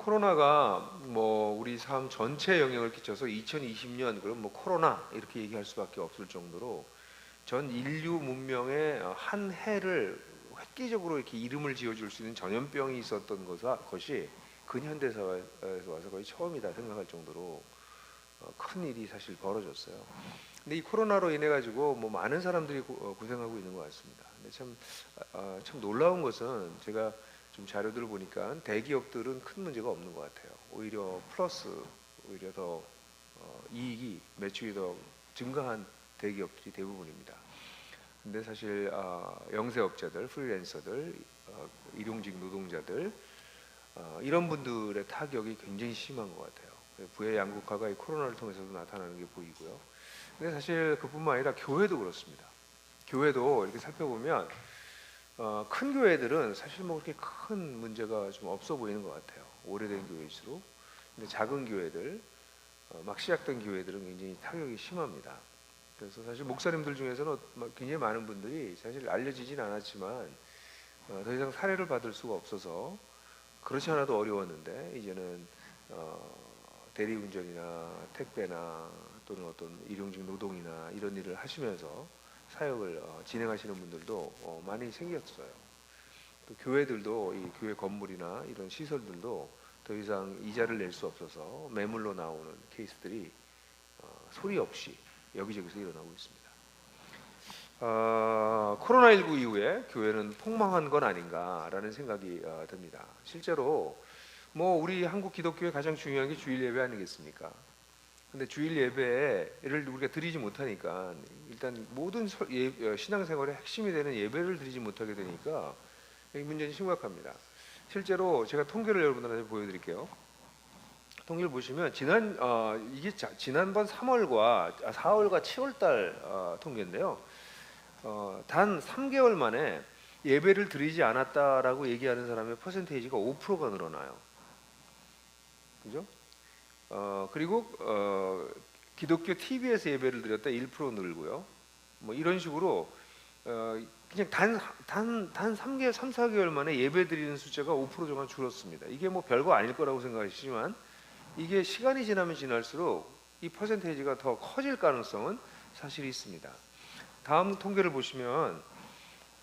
코로나가 뭐 우리 삶 전체에 영향을 끼쳐서 2020년 그럼 뭐 코로나 이렇게 얘기할 수밖에 없을 정도로 전 인류 문명의 한 해를 획기적으로 이렇게 이름을 지어줄 수 있는 전염병이 있었던 것이 근현대사에서 와서 거의 처음이다 생각할 정도로 큰 일이 사실 벌어졌어요. 근데 이 코로나로 인해 가지고 뭐 많은 사람들이 고생하고 있는 것 같습니다. 근데 참 놀라운 것은 제가 좀 자료들을 보니까 대기업들은 큰 문제가 없는 것 같아요. 오히려 플러스, 오히려 더 이익이 매출이 더 증가한 대기업들이 대부분입니다. 근데 사실 영세업자들, 프리랜서들, 일용직 노동자들 이런 분들의 타격이 굉장히 심한 것 같아요. 부의 양극화가 이 코로나를 통해서도 나타나는 게 보이고요. 근데 사실 그뿐만 아니라 교회도 그렇습니다. 교회도 이렇게 살펴보면 큰 교회들은 사실 뭐 그렇게 큰 문제가 좀 없어 보이는 것 같아요. 오래된 교회일수록. 근데 작은 교회들, 막 시작된 교회들은 굉장히 타격이 심합니다. 그래서 사실 목사님들 중에서는 굉장히 많은 분들이 사실 알려지진 않았지만 더 이상 사례를 받을 수가 없어서 그렇지 않아도 어려웠는데 이제는 대리운전이나 택배나 또는 어떤 일용직 노동이나 이런 일을 하시면서 사역을 진행하시는 분들도 많이 생겼어요. 또 교회들도 이 교회 건물이나 이런 시설들도 더 이상 이자를 낼 수 없어서 매물로 나오는 케이스들이 소리 없이 여기저기서 일어나고 있습니다. 코로나19 이후에 교회는 폭망한 건 아닌가라는 생각이 듭니다. 실제로 뭐 우리 한국 기독교의 가장 중요한 게 주일 예배 아니겠습니까? 근데 주일 예배를 우리가 드리지 못하니까 일단 모든 신앙생활의 핵심이 되는 예배를 드리지 못하게 되니까 이 문제는 심각합니다. 실제로 제가 통계를 여러분들한테 보여드릴게요. 통계를 보시면 지난번 4월과 7월달 통계인데요. 단 3개월 만에 예배를 드리지 않았다라고 얘기하는 사람의 퍼센테이지가 5%가 늘어나요. 그죠? 그리고 기독교 TV에서 예배를 드렸다 1% 늘고요. 뭐 이런 식으로 그냥 단 3개월, 3, 4개월 만에 예배 드리는 숫자가 5% 정도 줄었습니다. 이게 뭐 별거 아닐 거라고 생각하시지만 이게 시간이 지나면 지날수록 이 퍼센테이지가 더 커질 가능성은 사실 있습니다. 다음 통계를 보시면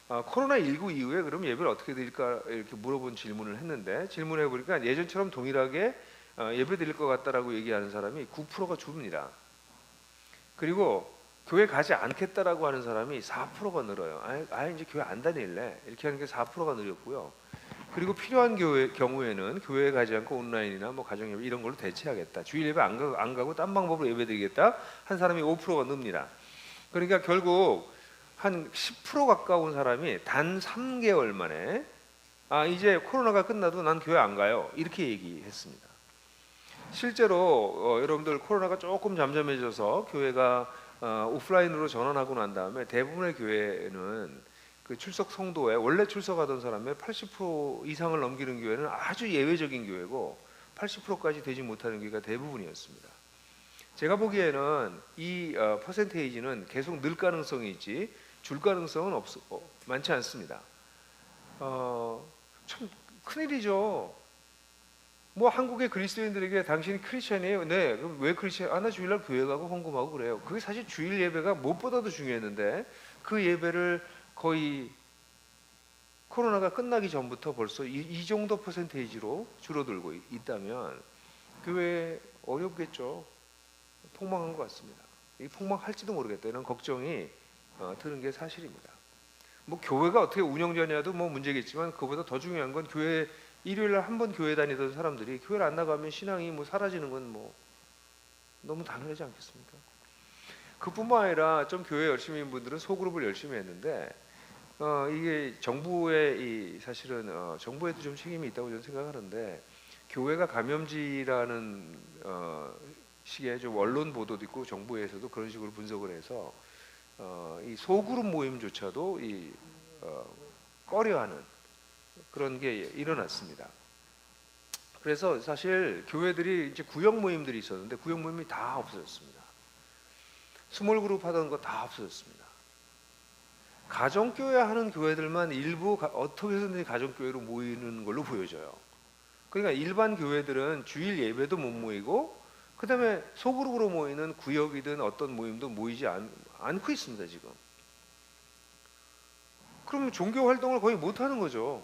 코로나19 이후에 그럼 예배를 어떻게 드릴까 이렇게 물어본 질문을 했는데 질문해 보니까 예전처럼 동일하게 예배 드릴 것 같다라고 얘기하는 사람이 9%가 줍니다. 그리고 교회 가지 않겠다라고 하는 사람이 4%가 늘어요. 아예 이제 교회 안 다닐래 이렇게 하는 게 4%가 늘었고요. 그리고 필요한 경우에는 교회에 가지 않고 온라인이나 뭐 가정 예배 이런 걸로 대체하겠다. 주일 예배 안 가고 딴 방법으로 예배 드리겠다 한 사람이 5%가 늡니다. 그러니까 결국 한 10% 가까운 사람이 단 3개월 만에 이제 코로나가 끝나도 난 교회 안 가요 이렇게 얘기했습니다. 실제로 여러분들 코로나가 조금 잠잠해져서 교회가 오프라인으로 전환하고 난 다음에 대부분의 교회는 그 출석 성도에 원래 출석하던 사람의 80% 이상을 넘기는 교회는 아주 예외적인 교회고 80%까지 되지 못하는 교회가 대부분이었습니다. 제가 보기에는 이 퍼센테이지는 계속 늘 가능성이 있지 줄 가능성은 많지 않습니다. 참 큰일이죠. 뭐 한국의 그리스도인들에게 당신이 크리스천이에요. 네, 그럼 왜 크리스천? 나 주일날 교회 가고 헌금하고 그래요. 그게 사실 주일 예배가 무엇보다도 중요했는데 그 예배를 거의 코로나가 끝나기 전부터 벌써 이 정도 퍼센테이지로 줄어들고 있다면 교회 어렵겠죠. 폭망한 것 같습니다. 이 폭망할지도 모르겠다 이런 걱정이 드는 게 사실입니다. 뭐 교회가 어떻게 운영되냐도 뭐 문제겠지만 그보다 더 중요한 건 교회 일요일날 한 번 교회 다니던 사람들이 교회를 안 나가면 신앙이 뭐 사라지는 건 뭐 너무 당연하지 않겠습니까? 그뿐만 아니라 좀 교회 열심히 있는 분들은 소그룹을 열심히 했는데 이게 정부의 사실은 정부에도 좀 책임이 있다고 저는 생각하는데 교회가 감염지라는 식의 좀 언론 보도도 있고 정부에서도 그런 식으로 분석을 해서 이 소그룹 모임조차도 꺼려하는 그런 게 일어났습니다. 그래서 사실 교회들이 이제 구역 모임들이 있었는데 구역 모임이 다 없어졌습니다. 스몰 그룹 하던 거 다 없어졌습니다. 가정교회 하는 교회들만 일부 어떻게 해서든지 가정교회로 모이는 걸로 보여져요. 그러니까 일반 교회들은 주일 예배도 못 모이고 그다음에 소그룹으로 모이는 구역이든 어떤 모임도 모이지 않고 있습니다 지금. 그러면 종교 활동을 거의 못 하는 거죠.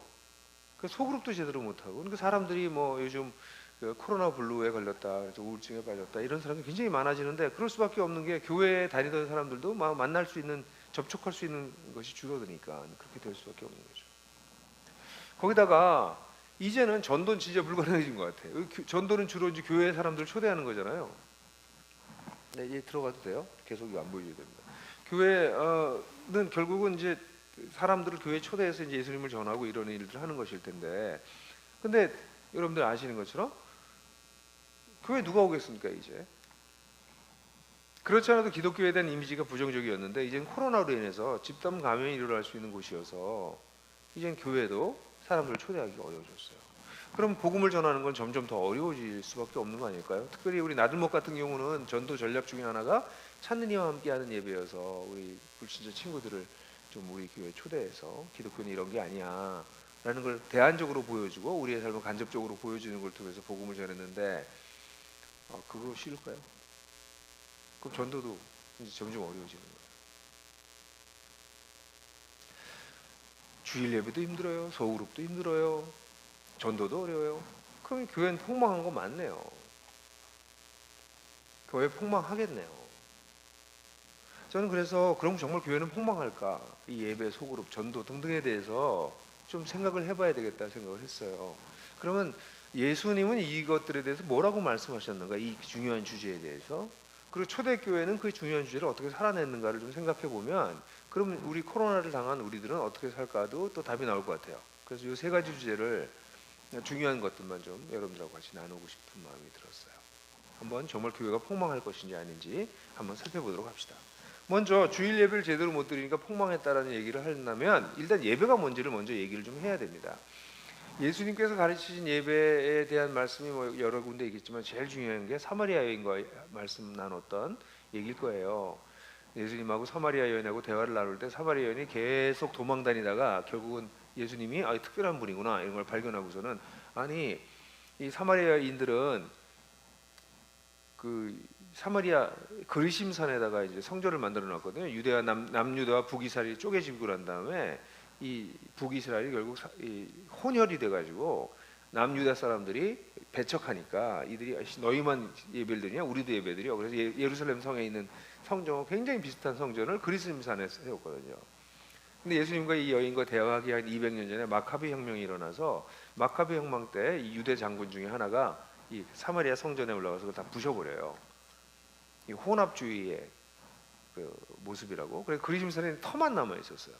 그 소그룹도 제대로 못 하고. 그러니까 사람들이 뭐 요즘 그 코로나 블루에 걸렸다, 그래서 우울증에 빠졌다 이런 사람이 굉장히 많아지는데 그럴 수밖에 없는 게 교회에 다니던 사람들도 만날 수 있는 접촉할 수 있는 것이 줄어드니까 그렇게 될 수밖에 없는 거죠. 거기다가 이제는 전도는 진짜 불가능해진 것 같아요. 전도는 주로 이제 교회 사람들 초대하는 거잖아요. 네, 이제 들어가도 돼요? 계속 이거 안 보여줘야 됩니다. 교회는 결국은 이제 사람들을 교회에 초대해서 이제 예수님을 전하고 이런 일들을 하는 것일 텐데, 근데 여러분들 아시는 것처럼 교회 누가 오겠습니까 이제? 그렇지 않아도 기독교에 대한 이미지가 부정적이었는데 이제는 코로나로 인해서 집단 감염이 일어날 수 있는 곳이어서 이제는 교회도 사람들을 초대하기가 어려워졌어요. 그럼 복음을 전하는 건 점점 더 어려워질 수밖에 없는 거 아닐까요? 특별히 우리 나들목 같은 경우는 전도 전략 중에 하나가 찾는 이와 함께하는 예배여서 우리 불신자 친구들을 좀 우리 교회에 초대해서 기독교는 이런 게 아니야 라는 걸 대안적으로 보여주고 우리의 삶을 간접적으로 보여주는 걸 통해서 복음을 전했는데 그거 싫을까요? 그럼 전도도 이제 점점 어려워지는 거예요. 주일 예배도 힘들어요. 소그룹도 힘들어요. 전도도 어려워요. 그럼 교회는 폭망한 거 맞네요. 교회 폭망하겠네요. 저는 그래서 그럼 정말 교회는 폭망할까? 이 예배, 소그룹, 전도 등등에 대해서 좀 생각을 해봐야 되겠다 생각을 했어요. 그러면 예수님은 이것들에 대해서 뭐라고 말씀하셨는가? 이 중요한 주제에 대해서. 그리고 초대교회는 그 중요한 주제를 어떻게 살아냈는가를 좀 생각해 보면 그러면 우리 코로나를 당한 우리들은 어떻게 살까도 또 답이 나올 것 같아요. 그래서 이 세 가지 주제를 중요한 것들만 좀 여러분들하고 같이 나누고 싶은 마음이 들었어요. 한번 정말 교회가 폭망할 것인지 아닌지 한번 살펴보도록 합시다. 먼저 주일 예배를 제대로 못 드리니까 폭망했다라는 얘기를 하려면 일단 예배가 뭔지를 먼저 얘기를 좀 해야 됩니다. 예수님께서 가르치신 예배에 대한 말씀이 뭐 여러 군데 있겠지만 제일 중요한 게 사마리아 여인과 말씀 나눴던 얘기일 거예요. 예수님하고 사마리아 여인하고 대화를 나눌 때 사마리아 여인이 계속 도망다니다가 결국은 예수님이 특별한 분이구나 이런 걸 발견하고서는 아니 이 사마리아인들은 그 사마리아 그리심산에다가 이제 성전을 만들어 놨거든요. 유대와 남유다와 북이스라엘이 쪼개지고 난 다음에 이 북이스라엘이 결국 혼혈이 돼가지고 남유다 사람들이 배척하니까 이들이 너희만 예배를 드리냐 우리도 예배 드려. 그래서 예루살렘 성에 있는 성전 굉장히 비슷한 성전을 그리심산에 세웠거든요. 근데 예수님과 이 여인과 대화하기 한 200년 전에 마카비 혁명이 일어나서 마카비 혁명 때 이 유대 장군 중에 하나가 이 사마리아 성전에 올라가서 그걸 다 부셔버려요. 이 혼합주의의 그 모습이라고. 그래서 그리심산에 터만 남아 있었어요.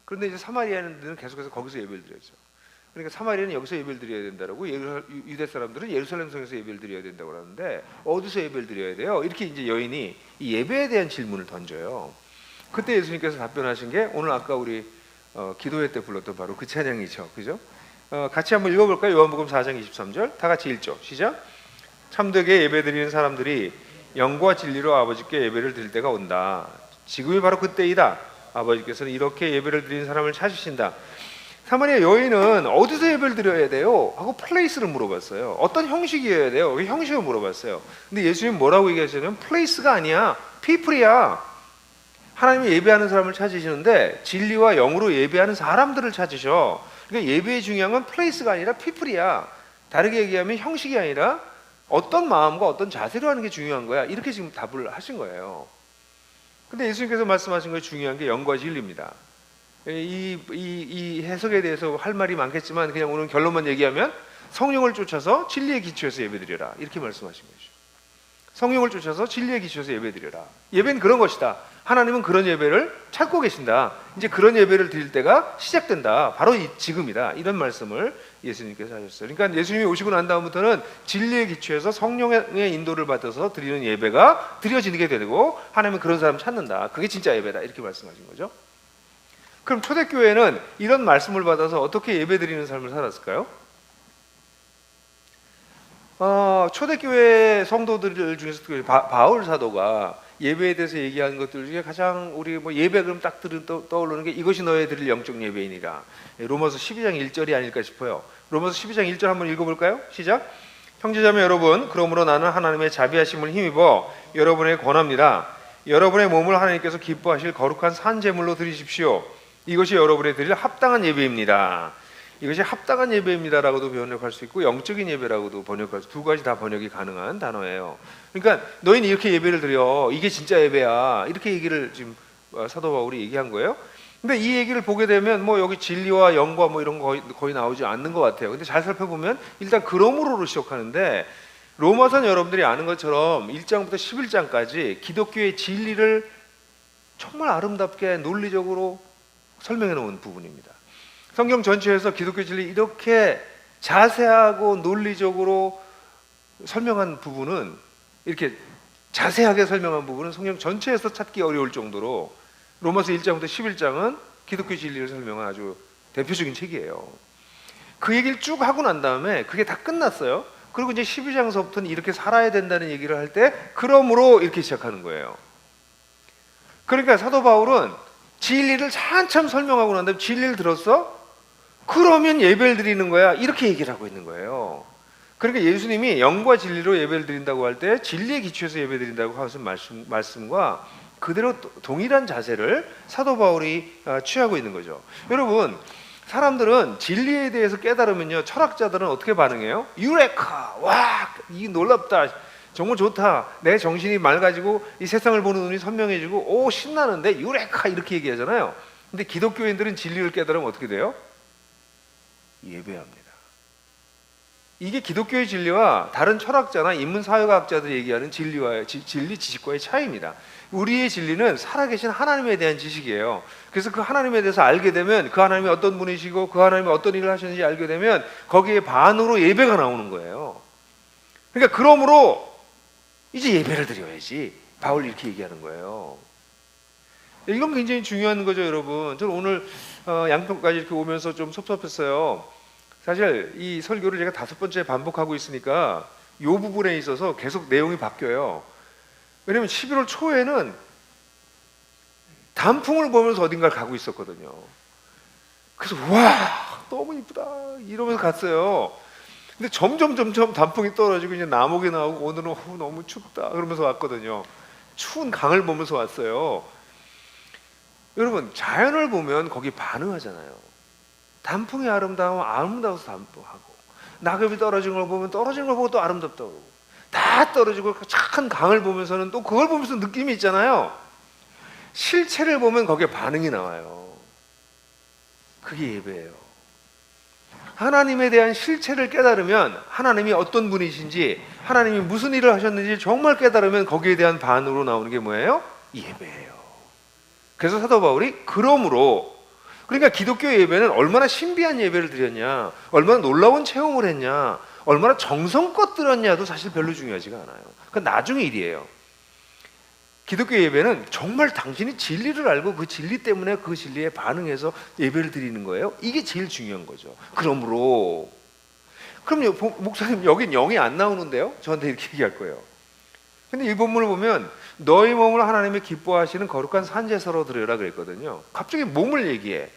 그런데 이제 사마리아인들은 계속해서 거기서 예배를 드렸죠. 그러니까 사마리아는 여기서 예배를 드려야 된다라고 유대 사람들은 예루살렘 성에서 예배를 드려야 된다고 하는데 어디서 예배를 드려야 돼요? 이렇게 이제 여인이 이 예배에 대한 질문을 던져요. 그때 예수님께서 답변하신 게 오늘 아까 우리 기도회 때 불렀던 바로 그 찬양이죠, 그죠? 같이 한번 읽어볼까요? 요한복음 4장 23절 다 같이 읽죠. 시작. 참되게 예배드리는 사람들이 영과 진리로 아버지께 예배를 드릴 때가 온다. 지금이 바로 그때이다. 아버지께서는 이렇게 예배를 드리는 사람을 찾으신다. 사마리아 여인은 어디서 예배를 드려야 돼요? 하고 플레이스를 물어봤어요. 어떤 형식이어야 돼요? 그 형식을 물어봤어요. 근데 예수님 뭐라고 얘기하시냐면 플레이스가 아니야. 피플이야. 하나님이 예배하는 사람을 찾으시는데 진리와 영으로 예배하는 사람들을 찾으셔. 그러니까 예배의 중요한 건 플레이스가 아니라 피플이야. 다르게 얘기하면 형식이 아니라 어떤 마음과 어떤 자세로 하는 게 중요한 거야. 이렇게 지금 답을 하신 거예요. 근데 예수님께서 말씀하신 거 중요한 게 영과 진리입니다. 이 해석에 대해서 할 말이 많겠지만 그냥 오늘 결론만 얘기하면 성령을 쫓아서 진리의 기초에서 예배드려라 이렇게 말씀하신 거죠. 성령을 쫓아서 진리의 기초에서 예배드려라. 예배는 그런 것이다. 하나님은 그런 예배를 찾고 계신다. 이제 그런 예배를 드릴 때가 시작된다. 바로 지금이다. 이런 말씀을 예수님께서 하셨어요. 그러니까 예수님이 오시고 난 다음부터는 진리의 기초에서 성령의 인도를 받아서 드리는 예배가 드려지게 되고 하나님은 그런 사람 찾는다. 그게 진짜 예배다. 이렇게 말씀하신 거죠. 그럼 초대교회는 이런 말씀을 받아서 어떻게 예배 드리는 삶을 살았을까요? 초대교회 성도들 중에서 바울 사도가 예배에 대해서 얘기하는 것들 중에 가장 우리 뭐 예배 그럼 딱 떠오르는 게 이것이 너희 드릴 영적 예배이니라. 로마서 12장 1절이 아닐까 싶어요. 로마서 12장 1절 한번 읽어볼까요? 시작. 형제자매 여러분, 그러므로 나는 하나님의 자비하심을 힘입어 여러분에게 권합니다. 여러분의 몸을 하나님께서 기뻐하실 거룩한 산 제물로 드리십시오. 이것이 여러분의 드릴 합당한 예배입니다. 이것이 합당한 예배입니다라고도 번역할 수 있고 영적인 예배라고도 번역할 수, 두 가지 다 번역이 가능한 단어예요. 그러니까 너희는 이렇게 예배를 드려, 이게 진짜 예배야, 이렇게 얘기를 지금 사도 바울이 얘기한 거예요. 근데 이 얘기를 보게 되면 뭐 여기 진리와 영과 뭐 이런 거 거의 나오지 않는 것 같아요. 근데 잘 살펴보면 일단 그러므로로 시작하는데, 로마서는 여러분들이 아는 것처럼 1장부터 11장까지 기독교의 진리를 정말 아름답게 논리적으로 설명해 놓은 부분입니다. 성경 전체에서 기독교 진리 이렇게 자세하고 논리적으로 설명한 부분은, 이렇게 자세하게 설명한 부분은 성경 전체에서 찾기 어려울 정도로 로마서 1장부터 11장은 기독교 진리를 설명한 아주 대표적인 책이에요. 그 얘기를 쭉 하고 난 다음에 그게 다 끝났어요. 그리고 이제 12장서부터는 이렇게 살아야 된다는 얘기를 할 때 그러므로 이렇게 시작하는 거예요. 그러니까 사도 바울은 진리를 한참 설명하고 난 다음에 진리를 들었어? 그러면 예배를 드리는 거야, 이렇게 얘기를 하고 있는 거예요. 그러니까 예수님이 영과 진리로 예배를 드린다고 할 때 진리의 기초에서 예배 드린다고 하신 말씀과 그대로 동일한 자세를 사도 바울이 취하고 있는 거죠. 여러분, 사람들은 진리에 대해서 깨달으면요, 철학자들은 어떻게 반응해요? 유레카! 와! 이게 놀랍다! 정말 좋다! 내 정신이 맑아지고 이 세상을 보는 눈이 선명해지고 오, 신나는데 유레카! 이렇게 얘기하잖아요. 근데 기독교인들은 진리를 깨달으면 어떻게 돼요? 예배합니다. 이게 기독교의 진리와 다른 철학자나 인문사회과학자들이 얘기하는 진리 지식과의 차이입니다. 우리의 진리는 살아계신 하나님에 대한 지식이에요. 그래서 그 하나님에 대해서 알게 되면, 그 하나님이 어떤 분이시고 그 하나님이 어떤 일을 하셨는지 알게 되면 거기에 반으로 예배가 나오는 거예요. 그러니까 그러므로 이제 예배를 드려야지, 바울이 이렇게 얘기하는 거예요. 이건 굉장히 중요한 거죠, 여러분. 저는 오늘 양평까지 이렇게 오면서 좀 섭섭했어요. 사실 이 설교를 제가 5번째 반복하고 있으니까 이 부분에 있어서 계속 내용이 바뀌어요. 왜냐면 11월 초에는 단풍을 보면서 어딘가를 가고 있었거든요. 그래서 와, 너무 이쁘다 이러면서 갔어요. 근데 점점 단풍이 떨어지고 이제 남옥이 나오고 오늘은 너무 춥다 그러면서 왔거든요. 추운 강을 보면서 왔어요. 여러분, 자연을 보면 거기 반응하잖아요. 단풍이 아름다워서 단풍하고, 낙엽이 떨어진 걸 보면 떨어진 걸 보고 또 아름답다고 그러고, 다 떨어지고 착한 강을 보면서는 또 그걸 보면서 느낌이 있잖아요. 실체를 보면 거기에 반응이 나와요. 그게 예배예요. 하나님에 대한 실체를 깨달으면, 하나님이 어떤 분이신지, 하나님이 무슨 일을 하셨는지 정말 깨달으면 거기에 대한 반응으로 나오는 게 뭐예요? 예배예요. 그래서 사도 바울이 그러므로, 그러니까 기독교 예배는 얼마나 신비한 예배를 드렸냐, 얼마나 놀라운 체험을 했냐, 얼마나 정성껏 드렸냐도 사실 별로 중요하지가 않아요. 그건 나중의 일이에요. 기독교 예배는 정말 당신이 진리를 알고 그 진리 때문에 그 진리에 반응해서 예배를 드리는 거예요. 이게 제일 중요한 거죠. 그러므로, 그럼 목사님 여긴 영이 안 나오는데요? 저한테 이렇게 얘기할 거예요. 근데 이 본문을 보면 너희 몸을 하나님이 기뻐하시는 거룩한 산제사로 드려라 그랬거든요. 갑자기 몸을 얘기해.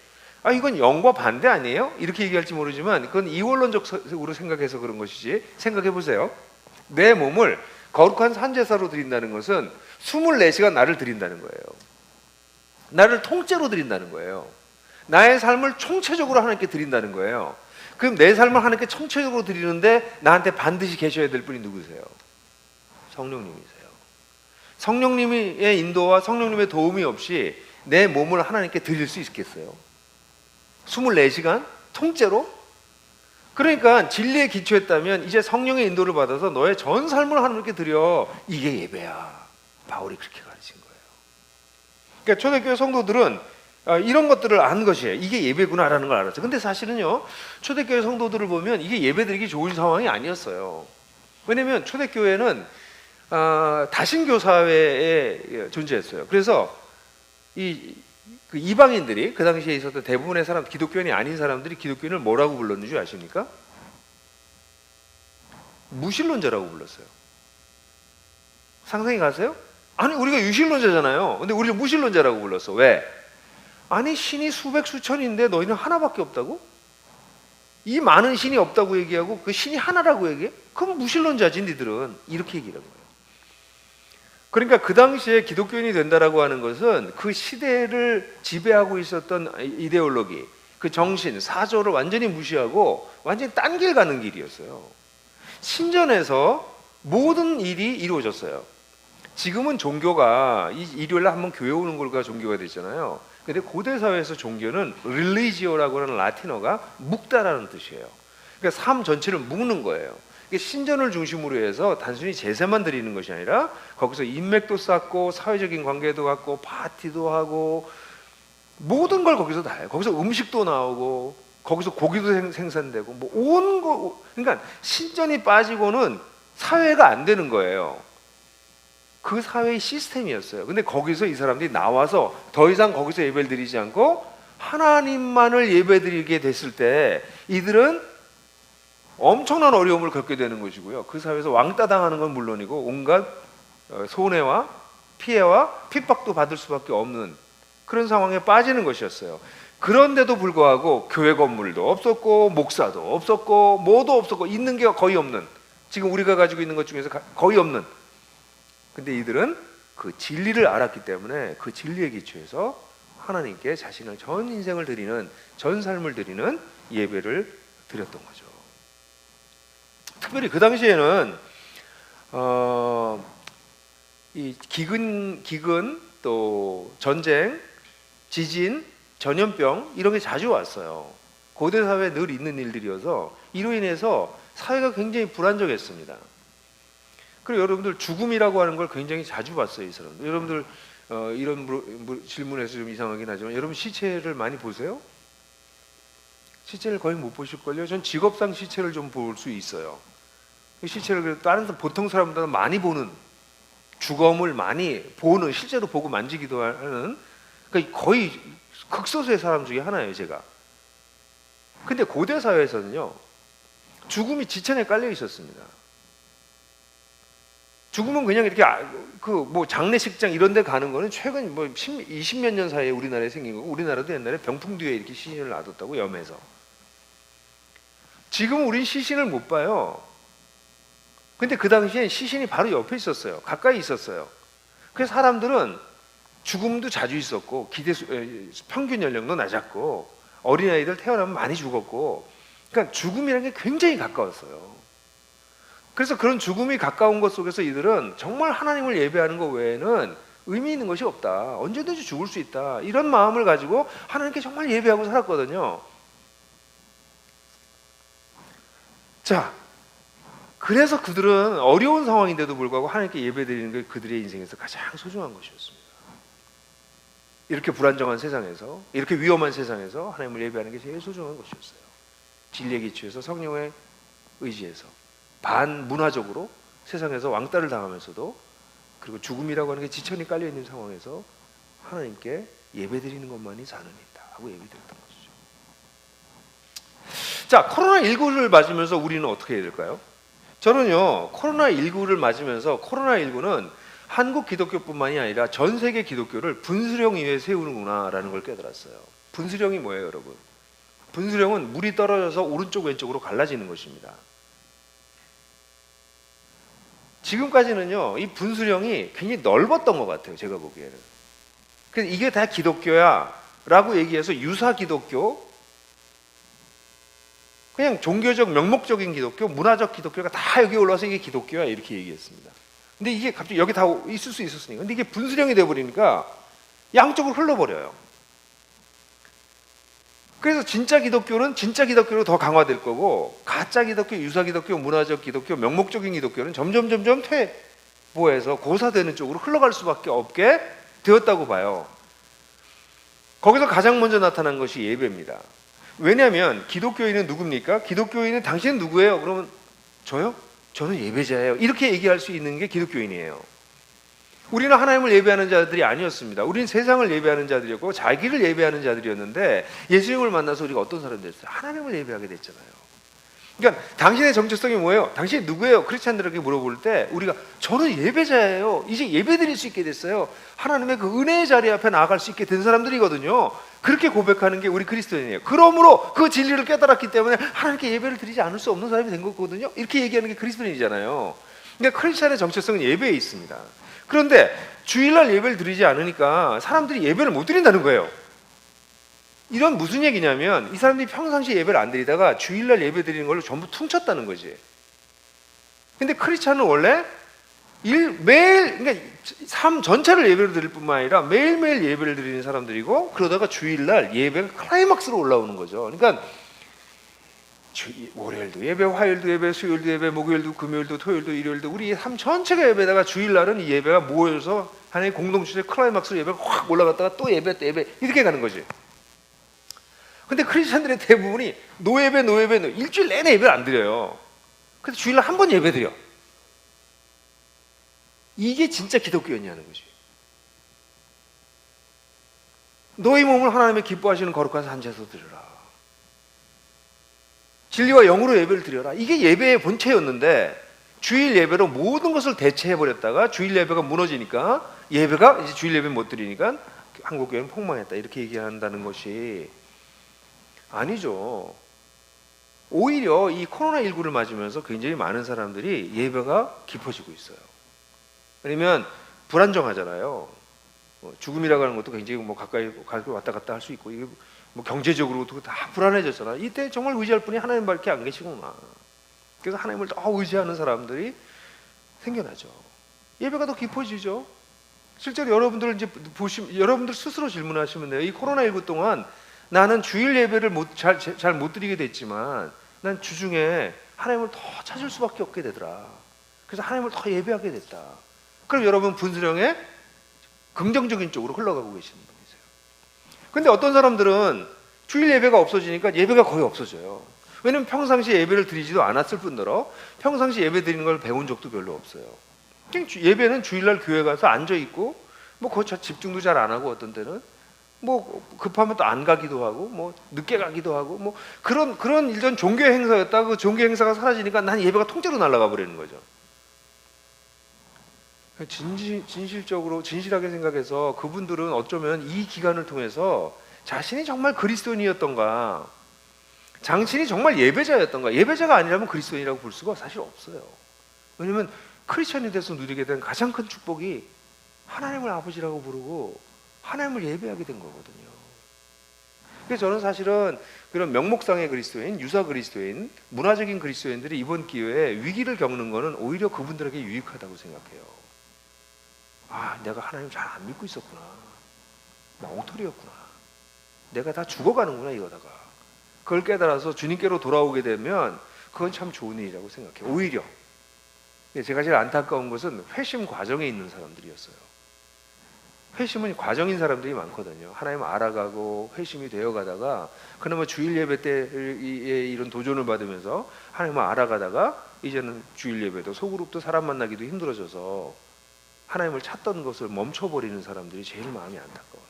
이건 영과 반대 아니에요? 이렇게 얘기할지 모르지만 그건 이원론적으로 생각해서 그런 것이지, 생각해 보세요. 내 몸을 거룩한 산제사로 드린다는 것은 24시간 나를 드린다는 거예요. 나를 통째로 드린다는 거예요. 나의 삶을 총체적으로 하나님께 드린다는 거예요. 그럼 내 삶을 하나님께 총체적으로 드리는데 나한테 반드시 계셔야 될 분이 누구세요? 성령님이세요. 성령님의 인도와 성령님의 도움이 없이 내 몸을 하나님께 드릴 수 있겠어요? 24시간 통째로? 그러니까 진리에 기초했다면 이제 성령의 인도를 받아서 너의 전 삶을 하나님께 드려. 이게 예배야. 바울이 그렇게 가르친 거예요. 그러니까 초대교회 성도들은 이런 것들을 안 것이에요. 이게 예배구나라는 걸 알았죠. 근데 사실은요, 초대교회 성도들을 보면 이게 예배드리기 좋은 상황이 아니었어요. 왜냐하면 초대교회는 다신교 사회에 존재했어요. 그래서 그 이방인들이 그 당시에 있었던 대부분의 사람, 기독교인이 아닌 사람들이 기독교인을 뭐라고 불렀는지 아십니까? 무신론자라고 불렀어요. 상상이 가세요? 아니 우리가 유신론자잖아요. 근데 우리를 무신론자라고 불렀어. 왜? 아니 신이 수백 수천인데 너희는 하나밖에 없다고? 이 많은 신이 없다고 얘기하고 그 신이 하나라고 얘기해? 그럼 무신론자지 니들은. 이렇게 얘기하는 거예요. 그러니까 그 당시에 기독교인이 된다라고 하는 것은 그 시대를 지배하고 있었던 이데올로기, 그 정신, 사조를 완전히 무시하고 완전히 딴 길 가는 길이었어요. 신전에서 모든 일이 이루어졌어요. 지금은 종교가 일요일날 한번 교회 오는 걸가 종교가 됐잖아요. 근데 고대 사회에서 종교는 religio라고 하는 라틴어가 묵다라는 뜻이에요. 그러니까 삶 전체를 묶는 거예요. 신전을 중심으로 해서 단순히 제사만 드리는 것이 아니라 거기서 인맥도 쌓고 사회적인 관계도 갖고 파티도 하고 모든 걸 거기서 다 해요. 거기서 음식도 나오고 거기서 고기도 생산되고 뭐 온 거. 그러니까 신전이 빠지고는 사회가 안 되는 거예요. 그 사회의 시스템이었어요. 근데 거기서 이 사람들이 나와서 더 이상 거기서 예배를 드리지 않고 하나님만을 예배드리게 됐을 때 이들은 엄청난 어려움을 겪게 되는 것이고요. 그 사회에서 왕따 당하는 건 물론이고 온갖 손해와 피해와 핍박도 받을 수밖에 없는 그런 상황에 빠지는 것이었어요. 그런데도 불구하고 교회 건물도 없었고 목사도 없었고 뭐도 없었고 있는 게 거의 없는, 지금 우리가 가지고 있는 것 중에서 거의 없는. 근데 이들은 그 진리를 알았기 때문에 그 진리에 기초해서 하나님께 자신을 전 인생을 드리는, 전 삶을 드리는 예배를 드렸던 거죠. 특별히 그 당시에는 이 기근 또 전쟁, 지진, 전염병 이런 게 자주 왔어요. 고대 사회에 늘 있는 일들이어서 이로 인해서 사회가 굉장히 불안정했습니다. 그리고 여러분들 죽음이라고 하는 걸 굉장히 자주 봤어요, 이 사람들. 여러분들 이런 질문에서 좀 이상하긴 하지만 여러분 시체를 많이 보세요? 시체를 거의 못 보실걸요? 전 직업상 시체를 좀 볼 수 있어요. 시체를 다른 보통 사람보다 많이 보는, 주검을 많이 보는, 실제로 보고 만지기도 하는, 그러니까 거의 극소수의 사람 중에 하나예요, 제가. 근데 고대 사회에서는요, 죽음이 지천에 깔려 있었습니다. 죽음은 그냥 이렇게 뭐 장례식장 이런 데 가는 거는 최근 뭐 20몇 년 사이에 우리나라에 생긴 거고, 우리나라도 옛날에 병풍 뒤에 이렇게 시신을 놔뒀다고, 염에서. 지금 우린 시신을 못 봐요. 근데 그 당시엔 시신이 바로 옆에 있었어요. 가까이 있었어요. 그래서 사람들은 죽음도 자주 있었고, 평균 연령도 낮았고, 어린아이들 태어나면 많이 죽었고, 그러니까 죽음이라는 게 굉장히 가까웠어요. 그래서 그런 죽음이 가까운 것 속에서 이들은 정말 하나님을 예배하는 것 외에는 의미 있는 것이 없다. 언제든지 죽을 수 있다. 이런 마음을 가지고 하나님께 정말 예배하고 살았거든요. 자, 그래서 그들은 어려운 상황인데도 불구하고 하나님께 예배드리는 게 그들의 인생에서 가장 소중한 것이었습니다. 이렇게 불안정한 세상에서, 이렇게 위험한 세상에서 하나님을 예배하는 게 제일 소중한 것이었어요. 진리에 기초해서, 성령의 의지에서, 반문화적으로 세상에서 왕따를 당하면서도, 그리고 죽음이라고 하는 게 지천이 깔려있는 상황에서 하나님께 예배드리는 것만이 사는 이다 하고 얘기드렸던 것이죠. 자, 코로나19를 맞으면서 우리는 어떻게 해야 될까요? 저는요, 코로나19를 맞으면서, 코로나19는 한국 기독교뿐만이 아니라 전 세계 기독교를 분수령 위에 세우는구나라는 걸 깨달았어요. 분수령이 뭐예요, 여러분? 분수령은 물이 떨어져서 오른쪽 왼쪽으로 갈라지는 것입니다. 지금까지는요, 이 분수령이 굉장히 넓었던 것 같아요, 제가 보기에는. 그래서 이게 다 기독교야 라고 얘기해서 유사 기독교, 그냥 종교적 명목적인 기독교, 문화적 기독교가 다 여기 올라와서 이게 기독교야 이렇게 얘기했습니다. 근데 이게 갑자기 여기 다 있을 수 있었으니까. 근데 이게 분수령이 돼버리니까 양쪽으로 흘러버려요. 그래서 진짜 기독교는 진짜 기독교로 더 강화될 거고, 가짜 기독교, 유사 기독교, 문화적 기독교, 명목적인 기독교는 점점 퇴보해서 고사되는 쪽으로 흘러갈 수밖에 없게 되었다고 봐요. 거기서 가장 먼저 나타난 것이 예배입니다. 왜냐하면 기독교인은 누굽니까? 기독교인은 당신은 누구예요? 그러면 저요? 저는 예배자예요. 이렇게 얘기할 수 있는 게 기독교인이에요. 우리는 하나님을 예배하는 자들이 아니었습니다. 우리는 세상을 예배하는 자들이었고 자기를 예배하는 자들이었는데, 예수님을 만나서 우리가 어떤 사람이 됐어요? 하나님을 예배하게 됐잖아요. 그러니까 당신의 정체성이 뭐예요? 당신이 누구예요? 크리스찬들에게 물어볼 때 우리가 저는 예배자예요. 이제 예배 드릴 수 있게 됐어요. 하나님의 그 은혜의 자리 앞에 나아갈 수 있게 된 사람들이거든요. 그렇게 고백하는 게 우리 그리스도인이에요. 그러므로 그 진리를 깨달았기 때문에 하나님께 예배를 드리지 않을 수 없는 사람이 된 거거든요. 이렇게 얘기하는 게 그리스도인이잖아요. 그러니까 크리스찬의 정체성은 예배에 있습니다. 그런데 주일날 예배를 드리지 않으니까 사람들이 예배를 못 드린다는 거예요. 이런 무슨 얘기냐면 이 사람들이 평상시에 예배를 안 드리다가 주일날 예배 드리는 걸로 전부 퉁쳤다는 거지. 근데 크리스찬은 원래 매일, 그러니까 삶 전체를 예배로 드릴 뿐만 아니라 매일매일 예배를 드리는 사람들이고, 그러다가 주일날 예배가 클라이막스로 올라오는 거죠. 그러니까 월요일도 예배, 화요일도 예배, 수요일도 예배, 목요일도, 금요일도, 토요일도, 일요일도 우리 삶 전체가 예배다가 주일날은 이 예배가 모여서 하나의 공동체의 클라이막스로 예배가 확 올라갔다가 또 예배, 또 예배 이렇게 가는 거지. 근데 크리스찬들의 대부분이 노예배, 일주일 내내 예배를 안 드려요. 근데 주일날 한 번 예배 드려. 이게 진짜 기독교였냐는 거지. 너희 몸을 하나님의 기뻐하시는 거룩한 산제에서 드려라. 진리와 영으로 예배를 드려라. 이게 예배의 본체였는데 주일 예배로 모든 것을 대체해버렸다가 주일 예배가 무너지니까 예배가 이제 주일 예배 못 드리니까 한국교회는 폭망했다. 이렇게 얘기한다는 것이 아니죠. 오히려 이 코로나19를 맞으면서 굉장히 많은 사람들이 예배가 깊어지고 있어요. 왜냐면 불안정하잖아요. 죽음이라고 하는 것도 굉장히 가까이 왔다 갔다 할 수 있고, 이게 경제적으로도 다 불안해졌잖아요. 이때 정말 의지할 분이 하나님밖에 안 계시구나. 그래서 하나님을 더 의지하는 사람들이 생겨나죠. 예배가 더 깊어지죠. 실제로 여러분들 이제 여러분들 스스로 질문하시면 돼요. 이 코로나19 동안 나는 주일 예배를 잘 못 드리게 됐지만 난 주중에 하나님을 더 찾을 수밖에 없게 되더라. 그래서 하나님을 더 예배하게 됐다. 그럼 여러분 분수령에 긍정적인 쪽으로 흘러가고 계시는 분이세요. 근데 어떤 사람들은 주일 예배가 없어지니까 예배가 거의 없어져요. 왜냐면 평상시에 예배를 드리지도 않았을 뿐더러 평상시 예배 드리는 걸 배운 적도 별로 없어요. 그냥 예배는 주일날 교회 가서 앉아있고 거기 집중도 잘 안 하고, 어떤 때는 급하면 또 안 가기도 하고 늦게 가기도 하고 그런 일전 종교 행사였다. 그 종교 행사가 사라지니까 난 예배가 통째로 날아가 버리는 거죠. 진실적으로 진실하게 생각해서 그분들은 어쩌면 이 기간을 통해서 자신이 정말 그리스도인이었던가, 자신이 정말 예배자였던가, 예배자가 아니라면 그리스도인이라고 볼 수가 사실 없어요. 왜냐하면 크리스천이 돼서 누리게 된 가장 큰 축복이 하나님을 아버지라고 부르고 하나님을 예배하게 된 거거든요. 그래서 저는 사실은 그런 명목상의 그리스도인, 유사 그리스도인, 문화적인 그리스도인들이 이번 기회에 위기를 겪는 것은 오히려 그분들에게 유익하다고 생각해요. 내가 하나님 잘 안 믿고 있었구나. 나 엉터리였구나. 내가 다 죽어가는구나 이거다가. 그걸 깨달아서 주님께로 돌아오게 되면 그건 참 좋은 일이라고 생각해요. 오히려 제가 제일 안타까운 것은 회심 과정에 있는 사람들이었어요. 회심은 과정인 사람들이 많거든요. 하나님 알아가고 회심이 되어가다가 그나마 주일 예배 때의 이런 도전을 받으면서 하나님을 알아가다가 이제는 주일 예배도 소그룹도 사람 만나기도 힘들어져서 하나님을 찾던 것을 멈춰버리는 사람들이 제일 마음이 안타까워요.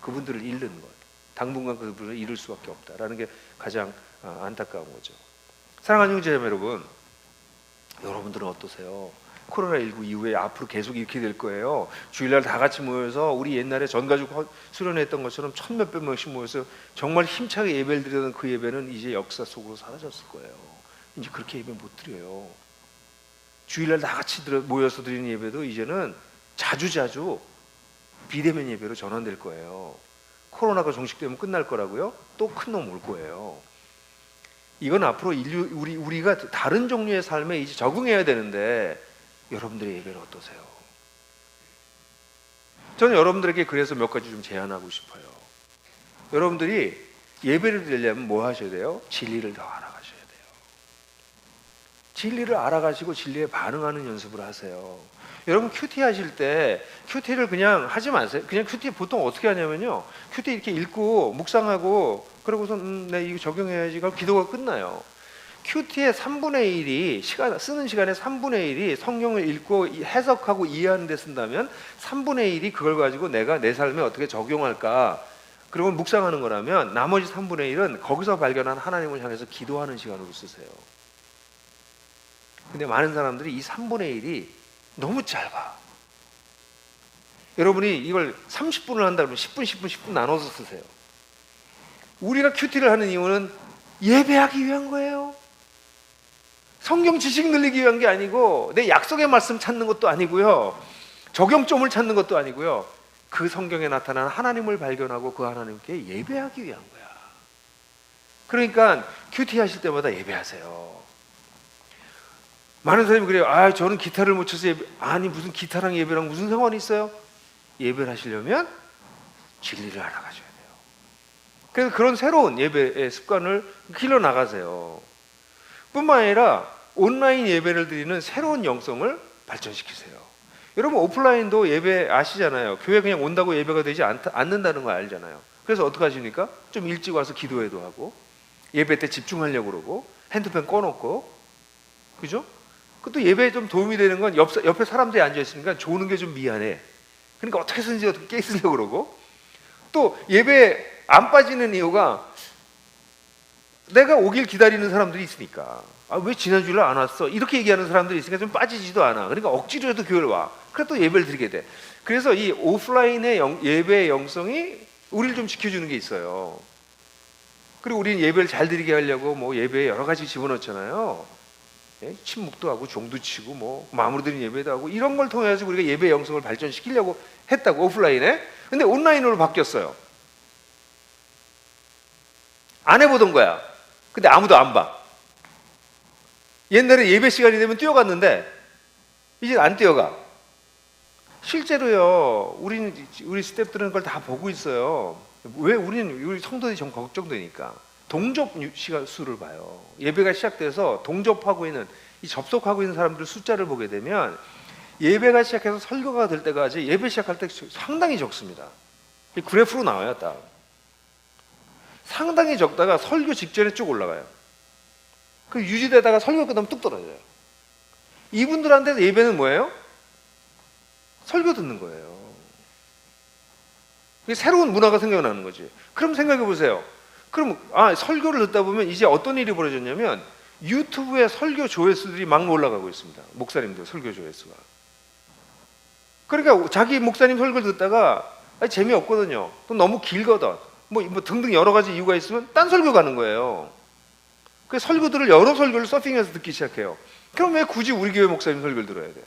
그분들을 잃는 것, 당분간 그분을 잃을 수밖에 없다라는 게 가장 안타까운 거죠. 사랑하는 형제자매 여러분, 여러분들은 어떠세요? 코로나19 이후에 앞으로 계속 이렇게 될 거예요. 주일날 다 같이 모여서 우리 옛날에 전가족 수련했던 것처럼 천몇백 명씩 모여서 정말 힘차게 예배를 드리던 그 예배는 이제 역사 속으로 사라졌을 거예요. 이제 그렇게 예배 못 드려요. 주일날 다 같이 모여서 드리는 예배도 이제는 자주자주 비대면 예배로 전환될 거예요. 코로나가 종식되면 끝날 거라고요? 또 큰 놈 올 거예요. 이건 앞으로 우리가 다른 종류의 삶에 이제 적응해야 되는데 여러분들의 예배는 어떠세요? 저는 여러분들에게 그래서 몇 가지 좀 제안하고 싶어요. 여러분들이 예배를 드리려면 뭐 하셔야 돼요? 진리를 더 알아가셔야 돼요. 진리를 알아가시고 진리에 반응하는 연습을 하세요. 여러분 큐티 하실 때 큐티를 그냥 하지 마세요. 그냥 큐티 보통 어떻게 하냐면요, 큐티 이렇게 읽고 묵상하고 그러고서 네 이거 적용해야지 하고 기도가 끝나요. 큐티의 3분의 1이 쓰는 시간의 3분의 1이 성경을 읽고 해석하고 이해하는 데 쓴다면 3분의 1이 그걸 가지고 내가 내 삶에 어떻게 적용할까, 그리고 묵상하는 거라면 나머지 3분의 1은 거기서 발견한 하나님을 향해서 기도하는 시간으로 쓰세요. 근데 많은 사람들이 이 3분의 1이 너무 짧아. 여러분이 이걸 30분을 한다 그러면 10분, 10분, 10분 나눠서 쓰세요. 우리가 큐티를 하는 이유는 예배하기 위한 거예요. 성경 지식 늘리기 위한 게 아니고 내 약속의 말씀 찾는 것도 아니고요. 적용점을 찾는 것도 아니고요. 그 성경에 나타난 하나님을 발견하고 그 하나님께 예배하기 위한 거야. 그러니까 큐티 하실 때마다 예배하세요. 많은 사람이 그래요. 아, 저는 기타를 못 쳐서 예배. 아니, 무슨 기타랑 예배랑 무슨 상관이 있어요? 예배를 하시려면 진리를 알아가셔야 돼요. 그래서 그런 새로운 예배의 습관을 길러 나가세요. 뿐만 아니라 온라인 예배를 드리는 새로운 영성을 발전시키세요. 여러분 오프라인도 예배 아시잖아요. 교회 그냥 온다고 예배가 되지 않는다는 거 알잖아요. 그래서 어떻게 하십니까? 좀 일찍 와서 기도회도 하고 예배 때 집중하려고 그러고 핸드폰 꺼놓고, 그죠? 그것도 예배에 좀 도움이 되는 건 옆에 사람들이 앉아있으니까 조는 게 좀 미안해. 그러니까 어떻게 해서든지 어떻게 깨있으려고 그러고, 또 예배에 안 빠지는 이유가 내가 오길 기다리는 사람들이 있으니까. 아, 왜 지난주에 안 왔어? 이렇게 얘기하는 사람들이 있으니까 좀 빠지지도 않아. 그러니까 억지로 해도 교회를 와. 그래 또 예배를 드리게 돼. 그래서 이 오프라인의 예배의 영성이 우리를 좀 지켜주는 게 있어요. 그리고 우리는 예배를 잘 드리게 하려고 뭐 예배에 여러 가지 집어넣잖아요. 예? 침묵도 하고 종도 치고 뭐 마음으로 드리는 예배도 하고 이런 걸 통해서 우리가 예배 영성을 발전시키려고 했다고 오프라인에. 근데 온라인으로 바뀌었어요. 안 해보던 거야. 근데 아무도 안 봐. 옛날에 예배 시간이 되면 뛰어갔는데 이제 안 뛰어가. 실제로요. 우리 스태프들은 그걸 다 보고 있어요. 왜 우리 성도들이 좀 걱정되니까 동접 시간 수를 봐요. 예배가 시작돼서 동접하고 있는 이 접속하고 있는 사람들 숫자를 보게 되면 예배가 시작해서 설교가 될 때까지 예배 시작할 때 상당히 적습니다. 그래프로 나와요. 딱 상당히 적다가 설교 직전에 쭉 올라가요. 그 유지되다가 설교 끝나면 뚝 떨어져요. 이분들한테 예배는 뭐예요? 설교 듣는 거예요. 새로운 문화가 생겨나는 거지. 그럼 생각해 보세요. 그럼 설교를 듣다 보면 이제 어떤 일이 벌어졌냐면 유튜브에 설교 조회수들이 막 올라가고 있습니다. 목사님들 설교 조회수가. 그러니까 자기 목사님 설교를 듣다가 재미없거든요. 또 너무 길거든. 뭐 등등 여러 가지 이유가 있으면 딴 설교 가는 거예요. 그 설교들을 여러 설교를 서핑해서 듣기 시작해요. 그럼 왜 굳이 우리 교회 목사님 설교를 들어야 돼요?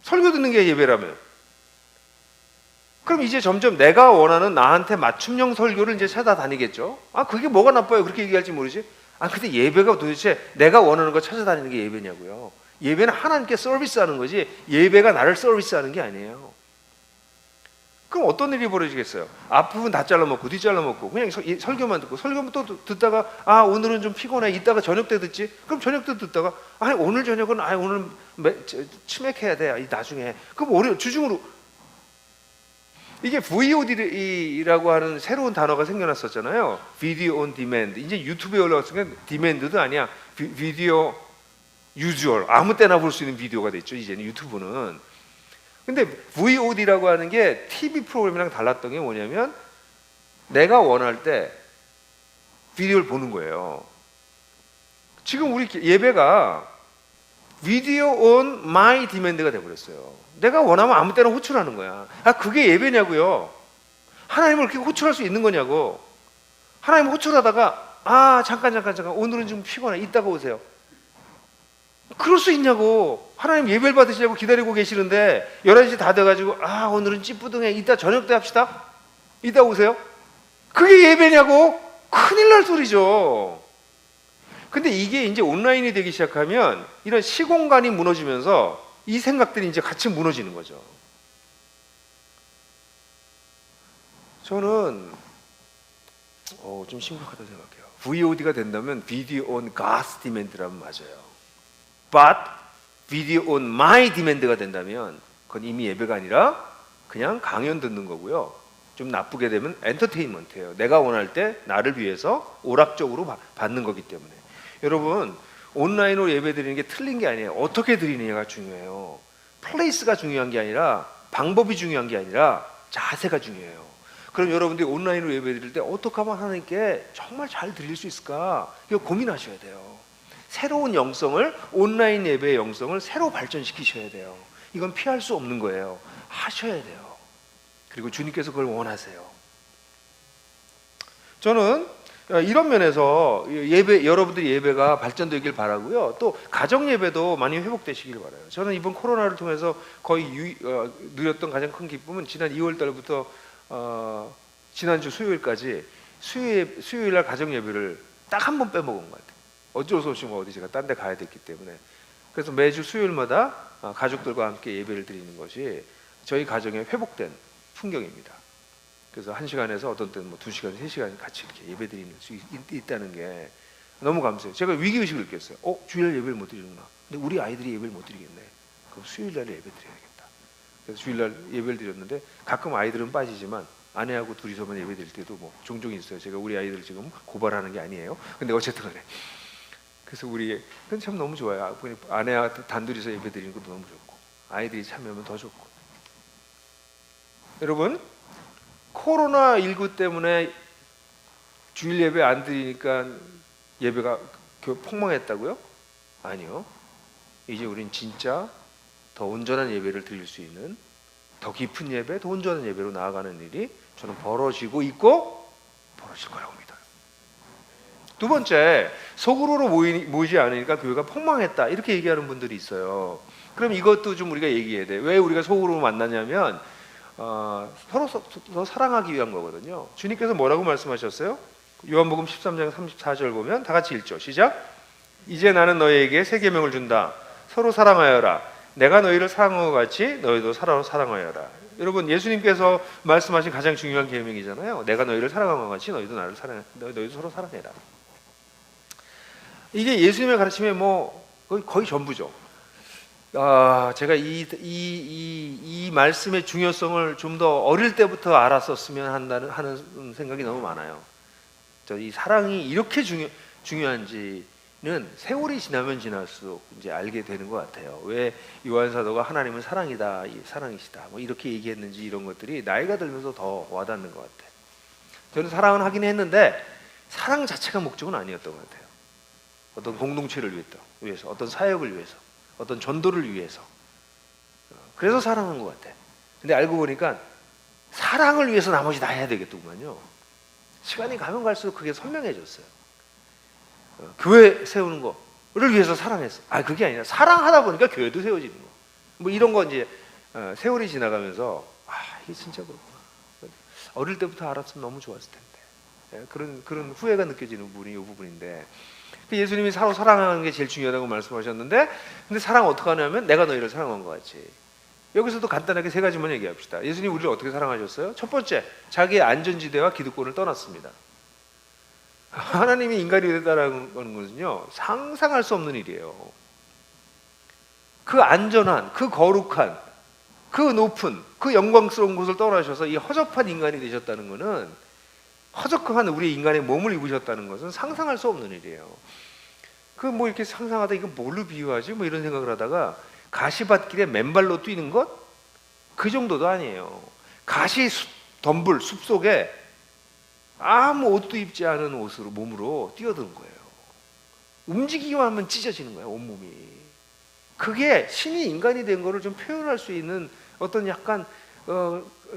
설교 듣는 게 예배라면. 그럼 이제 점점 내가 원하는 나한테 맞춤형 설교를 이제 찾아다니겠죠. 그게 뭐가 나빠요? 그렇게 얘기할지 모르지. 근데 예배가 도대체 내가 원하는 거 찾아다니는 게 예배냐고요. 예배는 하나님께 서비스하는 거지 예배가 나를 서비스하는 게 아니에요. 그럼 어떤 일이 벌어지겠어요? 앞부분 다 잘라먹고 뒤 잘라먹고 그냥 설교만 듣고 설교만 또 듣다가 오늘은 좀 피곤해. 이따가 저녁 때 듣지. 그럼 저녁 때 듣다가 오늘 저녁은 오늘 치맥해야 돼. 나중에. 그럼 주중으로. 이게 VOD라고 하는 새로운 단어가 생겨났었잖아요. 비디오 온 디맨드. 이제 유튜브에 올라왔으니까 디맨드도 아니야. 비디오 유주얼. 아무 때나 볼 수 있는 비디오가 됐죠. 이제는 유튜브는. 근데 VOD라고 하는 게 TV 프로그램이랑 달랐던 게 뭐냐면 내가 원할 때 비디오를 보는 거예요. 지금 우리 예배가 비디오 온 마이 디맨드가 돼버렸어요. 내가 원하면 아무 때나 호출하는 거야. 그게 예배냐고요. 하나님을 그렇게 호출할 수 있는 거냐고. 하나님 호출하다가 잠깐 오늘은 좀 피곤해. 이따가 오세요. 그럴 수 있냐고. 하나님 예배를 받으시려고 기다리고 계시는데 11시 다 돼가지고 오늘은 찌뿌둥해. 이따 저녁 때 합시다. 이따 오세요. 그게 예배냐고. 큰일 날 소리죠. 근데 이게 이제 온라인이 되기 시작하면 이런 시공간이 무너지면서 이 생각들이 이제 같이 무너지는 거죠. 저는 좀 심각하다고 생각해요. VOD가 된다면 Video on God's Demand라면 맞아요. But Video on My Demand가 된다면 그건 이미 예배가 아니라 그냥 강연 듣는 거고요. 좀 나쁘게 되면 엔터테인먼트예요. 내가 원할 때 나를 위해서 오락적으로 받는 거기 때문에. 여러분 온라인으로 예배 드리는 게 틀린 게 아니에요. 어떻게 드리느냐가 중요해요. 플레이스가 중요한 게 아니라 방법이 중요한 게 아니라 자세가 중요해요. 그럼 여러분들이 온라인으로 예배 드릴 때 어떻게 하면 하나님께 정말 잘 드릴 수 있을까? 이거 고민하셔야 돼요. 새로운 영성을, 온라인 예배의 영성을 새로 발전시키셔야 돼요. 이건 피할 수 없는 거예요. 하셔야 돼요. 그리고 주님께서 그걸 원하세요. 저는 이런 면에서 여러분들이 예배가 발전되길 바라고요. 또 가정 예배도 많이 회복되시길 바라요. 저는 이번 코로나를 통해서 거의 누렸던 가장 큰 기쁨은 지난 2월 달부터 지난주 수요일까지 수요일 날 가정 예배를 딱 한 번 빼먹은 것 같아요. 어쩔 수 없이 어디 제가 딴 데 가야 됐기 때문에. 그래서 매주 수요일마다 가족들과 함께 예배를 드리는 것이 저희 가정의 회복된 풍경입니다. 그래서 1시간에서 어떤 때는 2시간, 3시간 같이 이렇게 예배 드리는 수 있다는 게 너무 감사해요. 제가 위기의식을 느꼈어요. 주일 예배를 못 드리는구나. 근데 우리 아이들이 예배를 못 드리겠네. 그럼 수요일 날에 예배 드려야겠다. 그래서 주일 날 예배를 드렸는데 가끔 아이들은 빠지지만 아내하고 둘이서만 예배 드릴 때도 종종 있어요. 제가 우리 아이들 지금 고발하는 게 아니에요. 근데 어쨌든 간에. 그래서 그건 참 너무 좋아요. 아내와 단둘이서 예배 드리는 것도 너무 좋고 아이들이 참여하면 더 좋고. 여러분, 코로나19 때문에 주일 예배 안 드리니까 예배가 폭망했다고요? 아니요. 이제 우린 진짜 더 온전한 예배를 드릴 수 있는, 더 깊은 예배, 더 온전한 예배로 나아가는 일이 저는 벌어지고 있고 벌어질 거라고 믿어요. 두 번째, 속으로 모이지 않으니까 교회가 폭망했다 이렇게 얘기하는 분들이 있어요. 그럼 이것도 좀 우리가 얘기해야 돼. 왜 우리가 속으로 만나냐면 서로 사랑하기 위한 거거든요. 주님께서 뭐라고 말씀하셨어요? 요한복음 13장 34절 보면 다 같이 읽죠. 시작. 이제 나는 너희에게 새 계명을 준다. 서로 사랑하여라. 내가 너희를 사랑한 것 같이 너희도 서로 사랑하여라. 여러분, 예수님께서 말씀하신 가장 중요한 계명이잖아요. 내가 너희를 사랑한 것 같이 너희도 너희도 서로 사랑해라. 이게 예수님의 가르침의 거의 전부죠. 제가 이 말씀의 중요성을 좀 더 어릴 때부터 알았었으면 하는 생각이 너무 많아요. 이 사랑이 이렇게 중요한지는 세월이 지나면 지날수록 이제 알게 되는 것 같아요. 왜 요한 사도가 하나님은 사랑이다, 사랑이시다, 이렇게 얘기했는지 이런 것들이 나이가 들면서 더 와닿는 것 같아요. 저는 사랑은 하긴 했는데 사랑 자체가 목적은 아니었던 것 같아요. 어떤 공동체를 위해서, 어떤 사역을 위해서, 어떤 전도를 위해서. 그래서 사랑한 것 같아. 근데 알고 보니까 사랑을 위해서 나머지 다 해야 되겠더구만요. 시간이 가면 갈수록 그게 선명해졌어요. 교회 세우는 거를 위해서 사랑했어. 그게 아니라 사랑하다 보니까 교회도 세워지는 거. 이런 거 이제 세월이 지나가면서 이게 진짜 그렇구나. 어릴 때부터 알았으면 너무 좋았을 텐데. 그런 후회가 느껴지는 부분이 이 부분인데. 예수님이 서로 사랑하는 게 제일 중요하다고 말씀하셨는데, 근데 사랑 어떻게 하냐면 내가 너희를 사랑한 것 같이. 여기서도 간단하게 3가지만 얘기합시다. 예수님 우리를 어떻게 사랑하셨어요? 첫 번째, 자기의 안전지대와 기득권을 떠났습니다. 하나님이 인간이 되었다는 것은요, 상상할 수 없는 일이에요. 그 안전한, 그 거룩한, 그 높은, 그 영광스러운 곳을 떠나셔서 이 허접한 인간이 되셨다는 것은, 허접한 우리 인간의 몸을 입으셨다는 것은 상상할 수 없는 일이에요. 이렇게 상상하다 이거 뭘로 비유하지? 이런 생각을 하다가 가시밭길에 맨발로 뛰는 것? 그 정도도 아니에요. 덤불 숲속에 아무 옷도 입지 않은 몸으로 뛰어드는 거예요. 움직이기만 하면 찢어지는 거예요, 온몸이. 그게 신이 인간이 된 거를 좀 표현할 수 있는 어떤 약간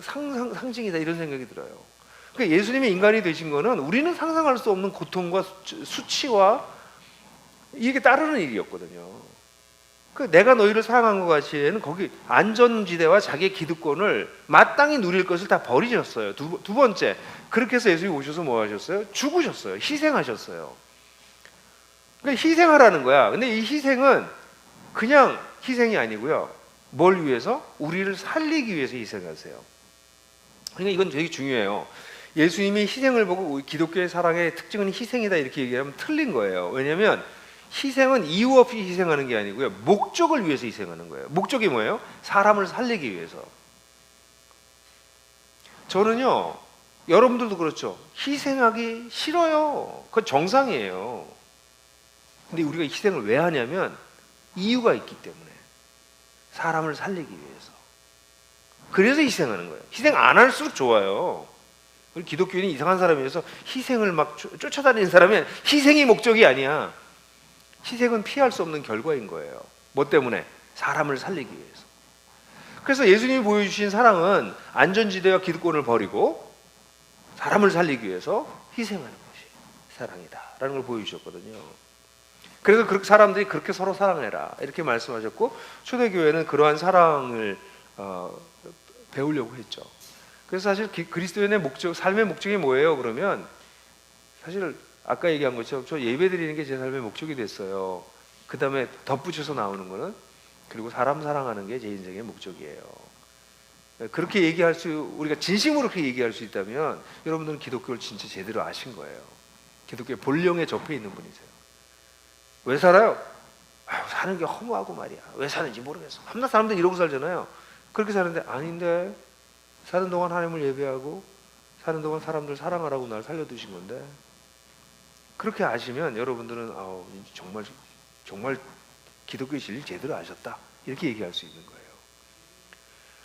상징이다 이런 생각이 들어요. 그러니까 예수님이 인간이 되신 거는 우리는 상상할 수 없는 고통과 수치와 이게 따르는 일이었거든요. 내가 너희를 사랑한 것 같이는 거기 안전지대와 자기의 기득권을 마땅히 누릴 것을 다 버리셨어요. 두 번째, 그렇게 해서 예수님이 오셔서 뭐 하셨어요? 죽으셨어요. 희생하셨어요. 그러니까 희생하라는 거야. 근데 이 희생은 그냥 희생이 아니고요. 뭘 위해서? 우리를 살리기 위해서 희생하세요. 그러니까 이건 되게 중요해요. 예수님이 희생을 보고 기독교의 사랑의 특징은 희생이다 이렇게 얘기하면 틀린 거예요. 왜냐하면 희생은 이유 없이 희생하는 게 아니고요. 목적을 위해서 희생하는 거예요. 목적이 뭐예요? 사람을 살리기 위해서. 저는요, 여러분들도 그렇죠. 희생하기 싫어요. 그건 정상이에요. 근데 우리가 희생을 왜 하냐면 이유가 있기 때문에. 사람을 살리기 위해서. 그래서 희생하는 거예요. 희생 안 할수록 좋아요. 우리 기독교인이 이상한 사람이어서 희생을 막 쫓아다니는 사람은 희생이 목적이 아니야. 희생은 피할 수 없는 결과인 거예요. 뭐 때문에? 사람을 살리기 위해서. 그래서 예수님이 보여주신 사랑은 안전지대와 기득권을 버리고 사람을 살리기 위해서 희생하는 것이 사랑이다라는 걸 보여주셨거든요. 그래서 사람들이 그렇게 서로 사랑해라 이렇게 말씀하셨고, 초대교회는 그러한 사랑을 배우려고 했죠. 그래서 사실 그리스도인의 목적, 삶의 목적이 뭐예요? 그러면 사실 아까 얘기한 것처럼 저 예배 드리는 게 제 삶의 목적이 됐어요. 그 다음에 덧붙여서 나오는 거는 그리고 사람 사랑하는 게 제 인생의 목적이에요. 그렇게 우리가 진심으로 그렇게 얘기할 수 있다면 여러분들은 기독교를 진짜 제대로 아신 거예요. 기독교의 본령에 접해 있는 분이세요. 왜 살아요? 사는 게 허무하고 말이야. 왜 사는지 모르겠어. 한낱 사람들은 이러고 살잖아요. 그렇게 사는데 아닌데, 사는 동안 하나님을 예배하고 사는 동안 사람들 사랑하라고 날 살려두신 건데, 그렇게 아시면 여러분들은 정말 기독교의 진리 제대로 아셨다 이렇게 얘기할 수 있는 거예요.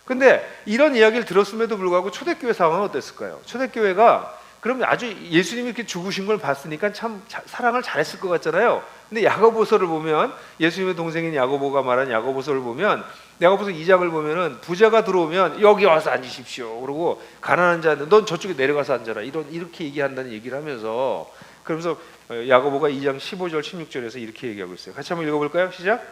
근데 이런 이야기를 들었음에도 불구하고 초대교회 상황은 어땠을까요? 초대교회가 그럼 아주 예수님이 이렇게 죽으신 걸 봤으니까 참 사랑을 잘했을 것 같잖아요. 근데 야고보서를 보면, 예수님의 동생인 야고보가 말한 야고보서를 보면, 야고보서 2장을 보면은 부자가 들어오면 여기 와서 앉으십시오. 그러고 가난한 자는 넌 저쪽에 내려가서 앉아라. 이렇게 얘기한다는 얘기를 하면서, 그러면서 야고보가 2장 15절 16절에서 이렇게 얘기하고 있어요. 같이 한번 읽어볼까요? 시작.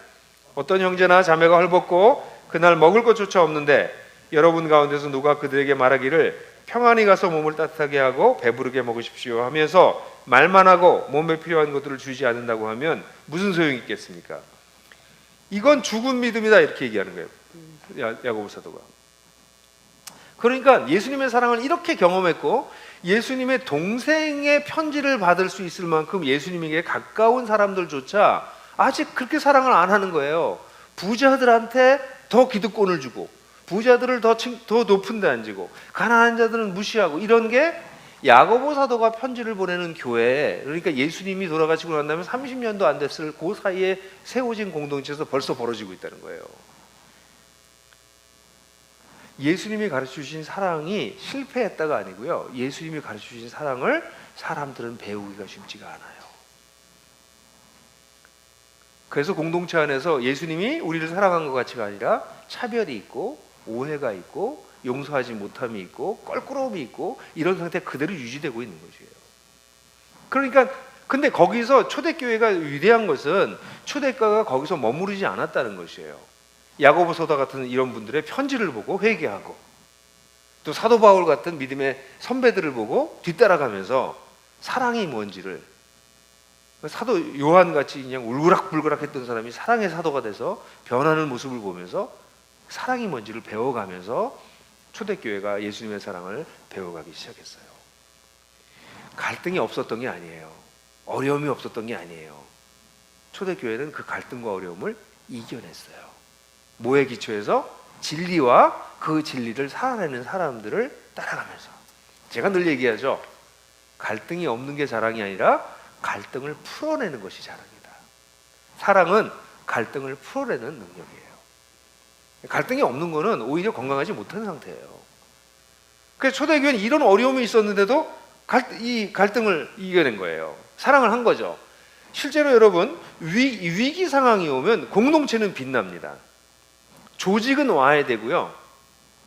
어떤 형제나 자매가 헐벗고 그날 먹을 것조차 없는데 여러분 가운데서 누가 그들에게 말하기를 평안히 가서 몸을 따뜻하게 하고 배부르게 먹으십시오 하면서 말만 하고 몸에 필요한 것들을 주지 않는다고 하면 무슨 소용이 있겠습니까? 이건 죽은 믿음이다 이렇게 얘기하는 거예요. 야고보 사도가. 그러니까 예수님의 사랑을 이렇게 경험했고 예수님의 동생의 편지를 받을 수 있을 만큼 예수님에게 가까운 사람들조차 아직 그렇게 사랑을 안 하는 거예요. 부자들한테 더 기득권을 주고 부자들을 더 높은 데 앉히고 가난한 자들은 무시하고, 이런 게 야고보 사도가 편지를 보내는 교회, 그러니까 예수님이 돌아가시고 난 다음에 30년도 안 됐을 그 사이에 세워진 공동체에서 벌써 벌어지고 있다는 거예요. 예수님이 가르쳐주신 사랑이 실패했다가 아니고요, 예수님이 가르쳐주신 사랑을 사람들은 배우기가 쉽지가 않아요. 그래서 공동체 안에서 예수님이 우리를 사랑한 것 같이가 아니라 차별이 있고 오해가 있고 용서하지 못함이 있고 껄끄러움이 있고 이런 상태 그대로 유지되고 있는 것이에요. 그러니까 근데 거기서 초대교회가 위대한 것은 초대교회가 거기서 머무르지 않았다는 것이에요. 야고보서다 같은 이런 분들의 편지를 보고 회개하고, 또 사도 바울 같은 믿음의 선배들을 보고 뒤따라가면서 사랑이 뭔지를, 사도 요한같이 그냥 울그락불그락 했던 사람이 사랑의 사도가 돼서 변하는 모습을 보면서 사랑이 뭔지를 배워가면서 초대교회가 예수님의 사랑을 배워가기 시작했어요. 갈등이 없었던 게 아니에요. 어려움이 없었던 게 아니에요. 초대교회는 그 갈등과 어려움을 이겨냈어요. 뭐에 기초해서? 진리와 그 진리를 살아내는 사람들을 따라가면서. 제가 늘 얘기하죠. 갈등이 없는 게 자랑이 아니라 갈등을 풀어내는 것이 자랑이다. 사랑은 갈등을 풀어내는 능력이에요. 갈등이 없는 거는 오히려 건강하지 못한 상태예요. 그래서 초대교회는 이런 어려움이 있었는데도 이 갈등을 이겨낸 거예요. 사랑을 한 거죠. 실제로 여러분, 위기 상황이 오면 공동체는 빛납니다. 조직은 와야 되고요,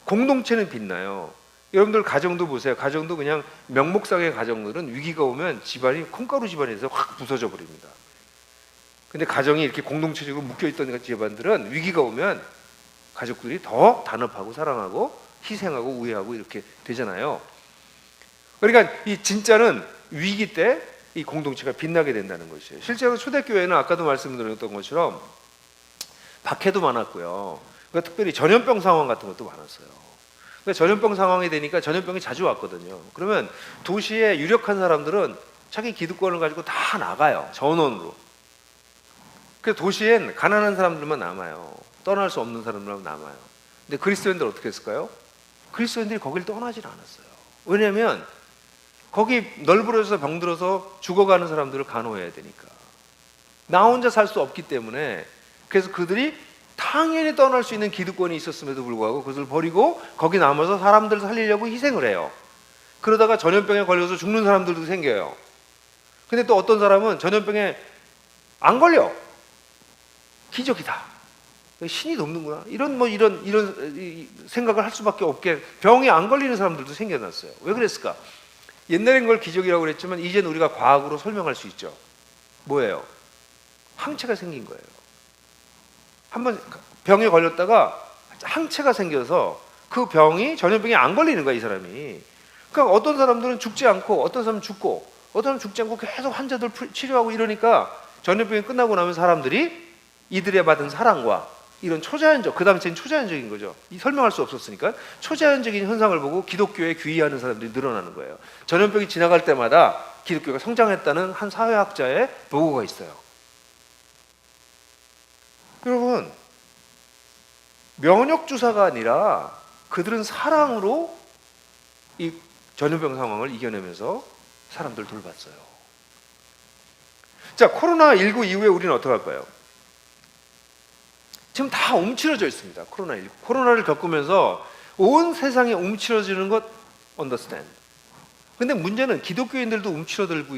공동체는 빛나요. 여러분들 가정도 보세요. 가정도 그냥 명목상의 가정들은 위기가 오면 집안이 콩가루 집안에서 확 부서져 버립니다. 근데 가정이 이렇게 공동체적으로 묶여있던 집안들은 위기가 오면 가족들이 더 단합하고 사랑하고 희생하고 우애하고 이렇게 되잖아요. 그러니까 이 진짜는 위기 때 이 공동체가 빛나게 된다는 것이에요. 실제로 초대교회는 아까도 말씀드렸던 것처럼 박해도 많았고요. 그러니까 특별히 전염병 상황 같은 것도 많았어요. 그러니까 전염병 상황이 되니까 전염병이 자주 왔거든요. 그러면 도시의 유력한 사람들은 자기 기득권을 가지고 다 나가요. 전원으로. 그래서 도시엔 가난한 사람들만 남아요. 떠날 수 없는 사람들만 남아요. 근데 그리스도인들 어떻게 했을까요? 그리스도인들이 거길 떠나질 않았어요. 왜냐하면 거기 널브러져서 병들어서 죽어가는 사람들을 간호해야 되니까. 나 혼자 살 수 없기 때문에. 그래서 그들이 당연히 떠날 수 있는 기득권이 있었음에도 불구하고 그것을 버리고 거기 남아서 사람들을 살리려고 희생을 해요. 그러다가 전염병에 걸려서 죽는 사람들도 생겨요. 근데 또 어떤 사람은 전염병에 안 걸려. 기적이다. 신이 돕는구나. 이런 생각을 할 수밖에 없게 병에 안 걸리는 사람들도 생겨났어요. 왜 그랬을까? 옛날엔 그걸 기적이라고 그랬지만 이제는 우리가 과학으로 설명할 수 있죠. 뭐예요? 항체가 생긴 거예요. 한번 병에 걸렸다가 항체가 생겨서 그 병이 전염병에 안 걸리는 거야, 이 사람이. 그러니까 어떤 사람들은 죽지 않고 어떤 사람은 죽고 어떤 사람은 죽지 않고 계속 환자들 치료하고 이러니까 전염병이 끝나고 나면 사람들이 이들이 받은 사랑과 이런 초자연적, 그 당시엔 초자연적인 거죠. 설명할 수 없었으니까 초자연적인 현상을 보고 기독교에 귀의하는 사람들이 늘어나는 거예요. 전염병이 지나갈 때마다 기독교가 성장했다는 한 사회학자의 보고가 있어요. 여러분, 면역 주사가 아니라 그들은 사랑으로 이 전염병 상황을 이겨내면서 사람들 돌봤어요. 자, 코로나19 이후에 우리는 어떻게 할까요? 지금 다 움츠러져 있습니다. 코로나19. 코로나를 겪으면서 온 세상에 움츠러지는 것 understand. 근데 문제는 기독교인들도 움츠러들고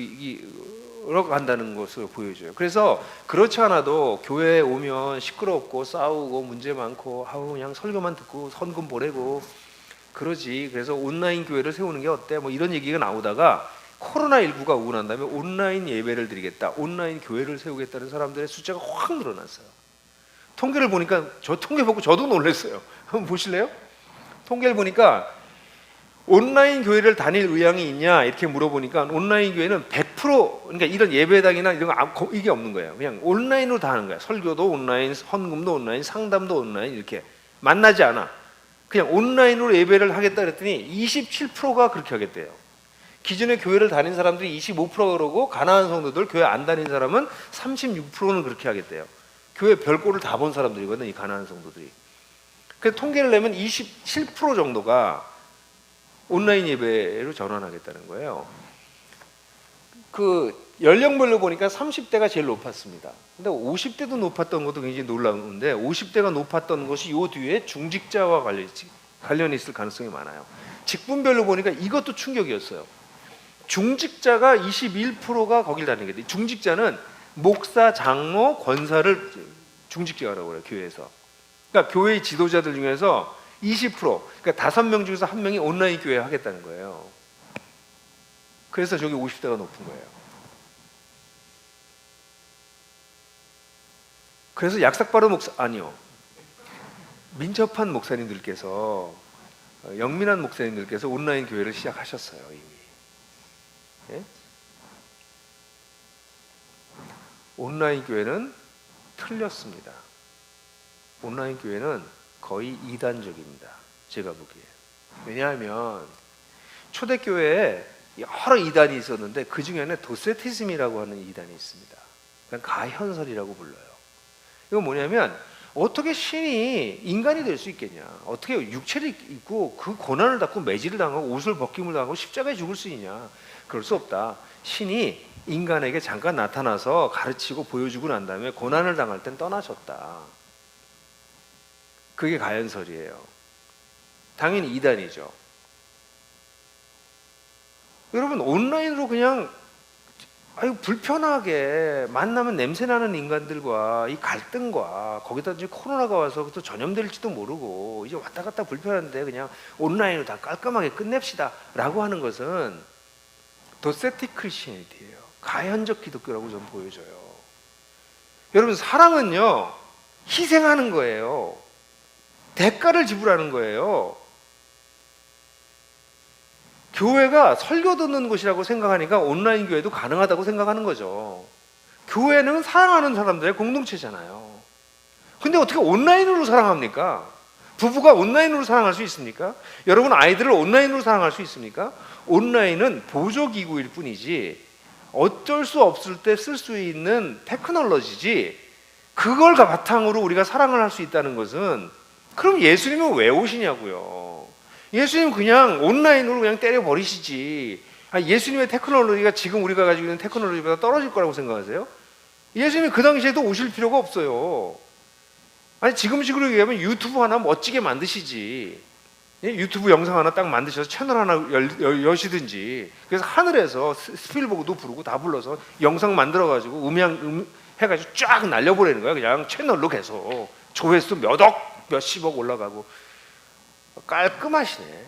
간다는 것을 보여줘요. 그래서 그렇지 않아도 교회에 오면 시끄럽고 싸우고 문제 많고 그냥 설교만 듣고 헌금 보내고 그러지. 그래서 온라인 교회를 세우는 게 어때? 뭐 이런 얘기가 나오다가 코로나19가 오고 난 다음에 온라인 예배를 드리겠다, 온라인 교회를 세우겠다는 사람들의 숫자가 확 늘어났어요. 통계를 보니까 저 통계 보고 저도 놀랐어요. 한번 보실래요? 통계를 보니까 온라인 교회를 다닐 의향이 있냐 이렇게 물어보니까 온라인 교회는 100% 그러니까 이런 예배당이나 이런 거 이게 없는 거예요. 그냥 온라인으로 다 하는 거야. 설교도 온라인, 헌금도 온라인, 상담도 온라인 이렇게 만나지 않아. 그냥 온라인으로 예배를 하겠다 그랬더니 27%가 그렇게 하겠대요. 기존에 교회를 다닌 사람들이 25%가 그러고 가난한 성도들 교회 안 다닌 사람은 36%는 그렇게 하겠대요. 교회 별꼴을 다 본 사람들이거든, 이 가난한 성도들이. 그래서 통계를 내면 27% 정도가 온라인 예배로 전환하겠다는 거예요. 그 연령별로 보니까 30대가 제일 높았습니다. 근데 50대도 높았던 것도 굉장히 놀라운데 50대가 높았던 것이 요 뒤에 중직자와 관련이 있을 가능성이 많아요. 직분별로 보니까 이것도 충격이었어요. 중직자가 21%가 거길 다니게 돼. 중직자는 목사, 장로, 권사를 중직자라고 그래요, 교회에서. 그러니까 교회의 지도자들 중에서 20%, 그러니까 5명 중에서 1명이 온라인 교회 하겠다는 거예요. 그래서 저기 50대가 높은 거예요. 그래서 약삭빠른 목사, 아니요. 민첩한 목사님들께서, 영민한 목사님들께서 온라인 교회를 시작하셨어요, 이미. 예? 온라인 교회는 틀렸습니다. 온라인 교회는 거의 이단적입니다. 제가 보기에. 왜냐하면 초대교회에 여러 이단이 있었는데 그 중에는 도세티즘이라고 하는 이단이 있습니다. 그러니까 가현설이라고 불러요. 이건 뭐냐면 어떻게 신이 인간이 될 수 있겠냐? 어떻게 육체를 입고 그 고난을 받고 매질을 당하고 옷을 벗김을 당하고 십자가에 죽을 수 있냐? 그럴 수 없다. 신이 인간에게 잠깐 나타나서 가르치고 보여주고 난 다음에 고난을 당할 땐 떠나셨다. 그게 가연설이에요. 당연히 이단이죠. 여러분, 온라인으로 그냥 불편하게 만나면 냄새나는 인간들과 이 갈등과 거기다 이제 코로나가 와서 또 전염될지도 모르고 이제 왔다 갔다 불편한데 그냥 온라인으로 다 깔끔하게 끝냅시다 라고 하는 것은 도세틱 크리스천이티예요. 가현적 기독교라고 저는 보여줘요. 여러분, 사랑은요 희생하는 거예요. 대가를 지불하는 거예요. 교회가 설교 듣는 곳이라고 생각하니까 온라인 교회도 가능하다고 생각하는 거죠. 교회는 사랑하는 사람들의 공동체잖아요. 근데 어떻게 온라인으로 사랑합니까? 부부가 온라인으로 사랑할 수 있습니까? 여러분 아이들을 온라인으로 사랑할 수 있습니까? 온라인은 보조기구일 뿐이지 어쩔 수 없을 때 쓸 수 있는 테크놀로지지 그걸 바탕으로 우리가 사랑을 할 수 있다는 것은 그럼 예수님은 왜 오시냐고요. 예수님 그냥 온라인으로 그냥 때려버리시지. 예수님의 테크놀로지가 지금 우리가 가지고 있는 테크놀로지보다 떨어질 거라고 생각하세요? 예수님이 그 당시에도 오실 필요가 없어요. 아니 지금식으로 얘기하면 유튜브 하나 멋지게 만드시지. 예? 유튜브 영상 하나 딱 만드셔서 채널 하나 여시든지. 그래서 하늘에서 스필버그도 부르고 다 불러서 영상 만들어가지고 해가지고 쫙 날려보내는 거야. 그냥 채널로 계속 조회수 몇억 몇십억 올라가고. 깔끔하시네.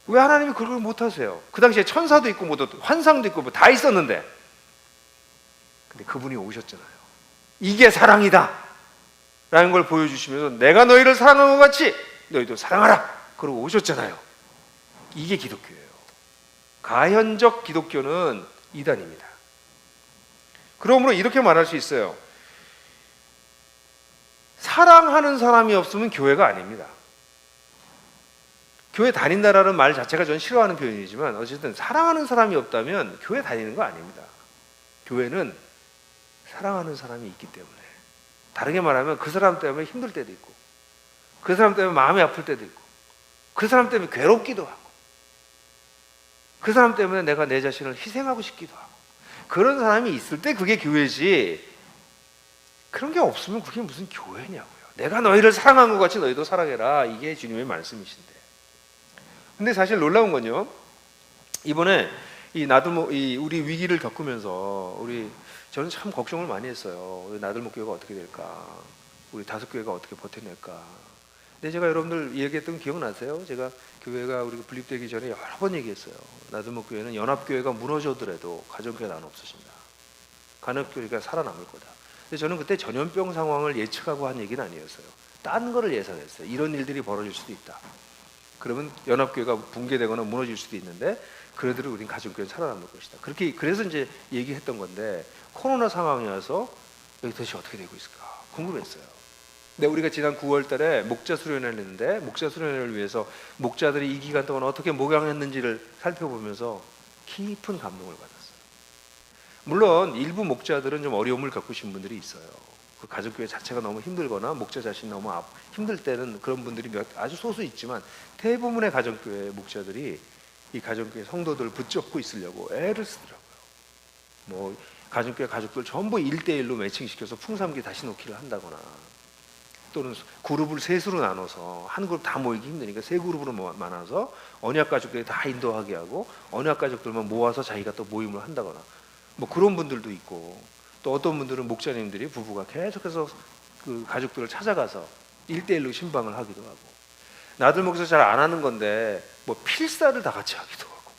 왜 하나님이 그걸 못하세요? 그 당시에 천사도 있고 뭐 환상도 있고 뭐 다 있었는데, 근데 그분이 오셨잖아요. 이게 사랑이다 라는 걸 보여주시면서 내가 너희를 사랑한 것 같이 너희도 사랑하라 그러고 오셨잖아요. 이게 기독교예요. 가현적 기독교는 이단입니다. 그러므로 이렇게 말할 수 있어요. 사랑하는 사람이 없으면 교회가 아닙니다. 교회 다닌다라는 말 자체가 저는 싫어하는 표현이지만 어쨌든 사랑하는 사람이 없다면 교회 다니는 거 아닙니다. 교회는 사랑하는 사람이 있기 때문에, 다르게 말하면 그 사람 때문에 힘들 때도 있고, 그 사람 때문에 마음이 아플 때도 있고, 그 사람 때문에 괴롭기도 하고, 그 사람 때문에 내가 내 자신을 희생하고 싶기도 하고, 그런 사람이 있을 때 그게 교회지, 그런 게 없으면 그게 무슨 교회냐고요. 내가 너희를 사랑한 것 같이 너희도 사랑해라, 이게 주님의 말씀이신데. 근데 사실 놀라운 건요, 이번에 우리 위기를 겪으면서 저는 참 걱정을 많이 했어요. 우리 나들목교회가 어떻게 될까? 우리 다섯교회가 어떻게 버텨낼까? 근데 제가 여러분들 얘기했던 거 기억나세요? 제가 교회가 우리가 분립되기 전에 여러 번 얘기했어요. 나들목교회는 연합교회가 무너져더라도 가정교회는 안 없어진다. 간헐교회가 살아남을 거다. 근데 저는 그때 전염병 상황을 예측하고 한 얘기는 아니었어요. 딴 거를 예상했어요. 이런 일들이 벌어질 수도 있다. 그러면 연합교회가 붕괴되거나 무너질 수도 있는데 그래도 우린 가정교회는 살아남을 것이다. 그래서 이제 얘기했던 건데, 코로나 상황이 와서 여기 도대체 어떻게 되고 있을까 궁금했어요. 근데 우리가 지난 9월 달에 목자 수련회를 했는데, 목자 수련회를 위해서 목자들이 이 기간 동안 어떻게 목양했는지를 살펴보면서 깊은 감동을 받았어요. 물론 일부 목자들은 좀 어려움을 겪으신 분들이 있어요. 그 가정교회 자체가 너무 힘들거나 목자 자신이 너무 힘들 때는 그런 분들이 아주 소수 있지만, 대부분의 가정교회 목자들이 이 가정교회 성도들 붙잡고 있으려고 애를 쓰더라고요. 뭐 가정교회 가족들 전부 1대1로 매칭시켜서 풍삼기 다시 놓기를 한다거나, 또는 그룹을 셋으로 나눠서 한 그룹 다 모이기 힘드니까 세 그룹으로 나눠서 언약 가족들이 다 인도하게 하고 언약 가족들만 모아서 자기가 또 모임을 한다거나, 뭐 그런 분들도 있고, 또 어떤 분들은 목자님들이 부부가 계속해서 그 가족들을 찾아가서 1대1로 신방을 하기도 하고, 나들 목에서 잘 안 하는 건데 뭐 필사를 다 같이 하기도 하고,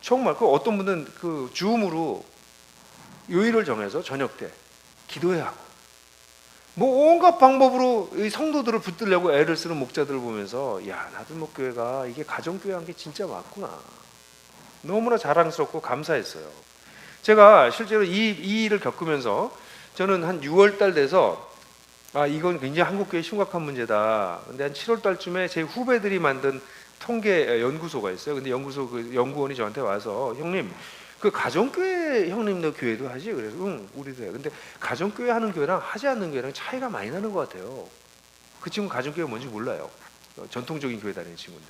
정말 그 어떤 분은 그 줌으로 요일을 정해서 저녁 때 기도해야 하고, 뭐 온갖 방법으로 이 성도들을 붙들려고 애를 쓰는 목자들을 보면서, 야, 나들목교회가 이게 가정교회 한 게 진짜 맞구나, 너무나 자랑스럽고 감사했어요. 제가 실제로 이 일을 겪으면서 저는 한 6월 달 돼서 이건 굉장히 한국교회 심각한 문제다. 근데 한 7월 달쯤에 제 후배들이 만든 통계 연구소가 있어요. 근데 연구소 그 연구원이 저한테 와서, 형님, 그 가정교회 형님도 교회도 하지? 그래서 응, 우리도 해. 근데 가정교회 하는 교회랑 하지 않는 교회랑 차이가 많이 나는 것 같아요. 그 친구 가정교회 뭔지 몰라요. 전통적인 교회 다니는 친구인데.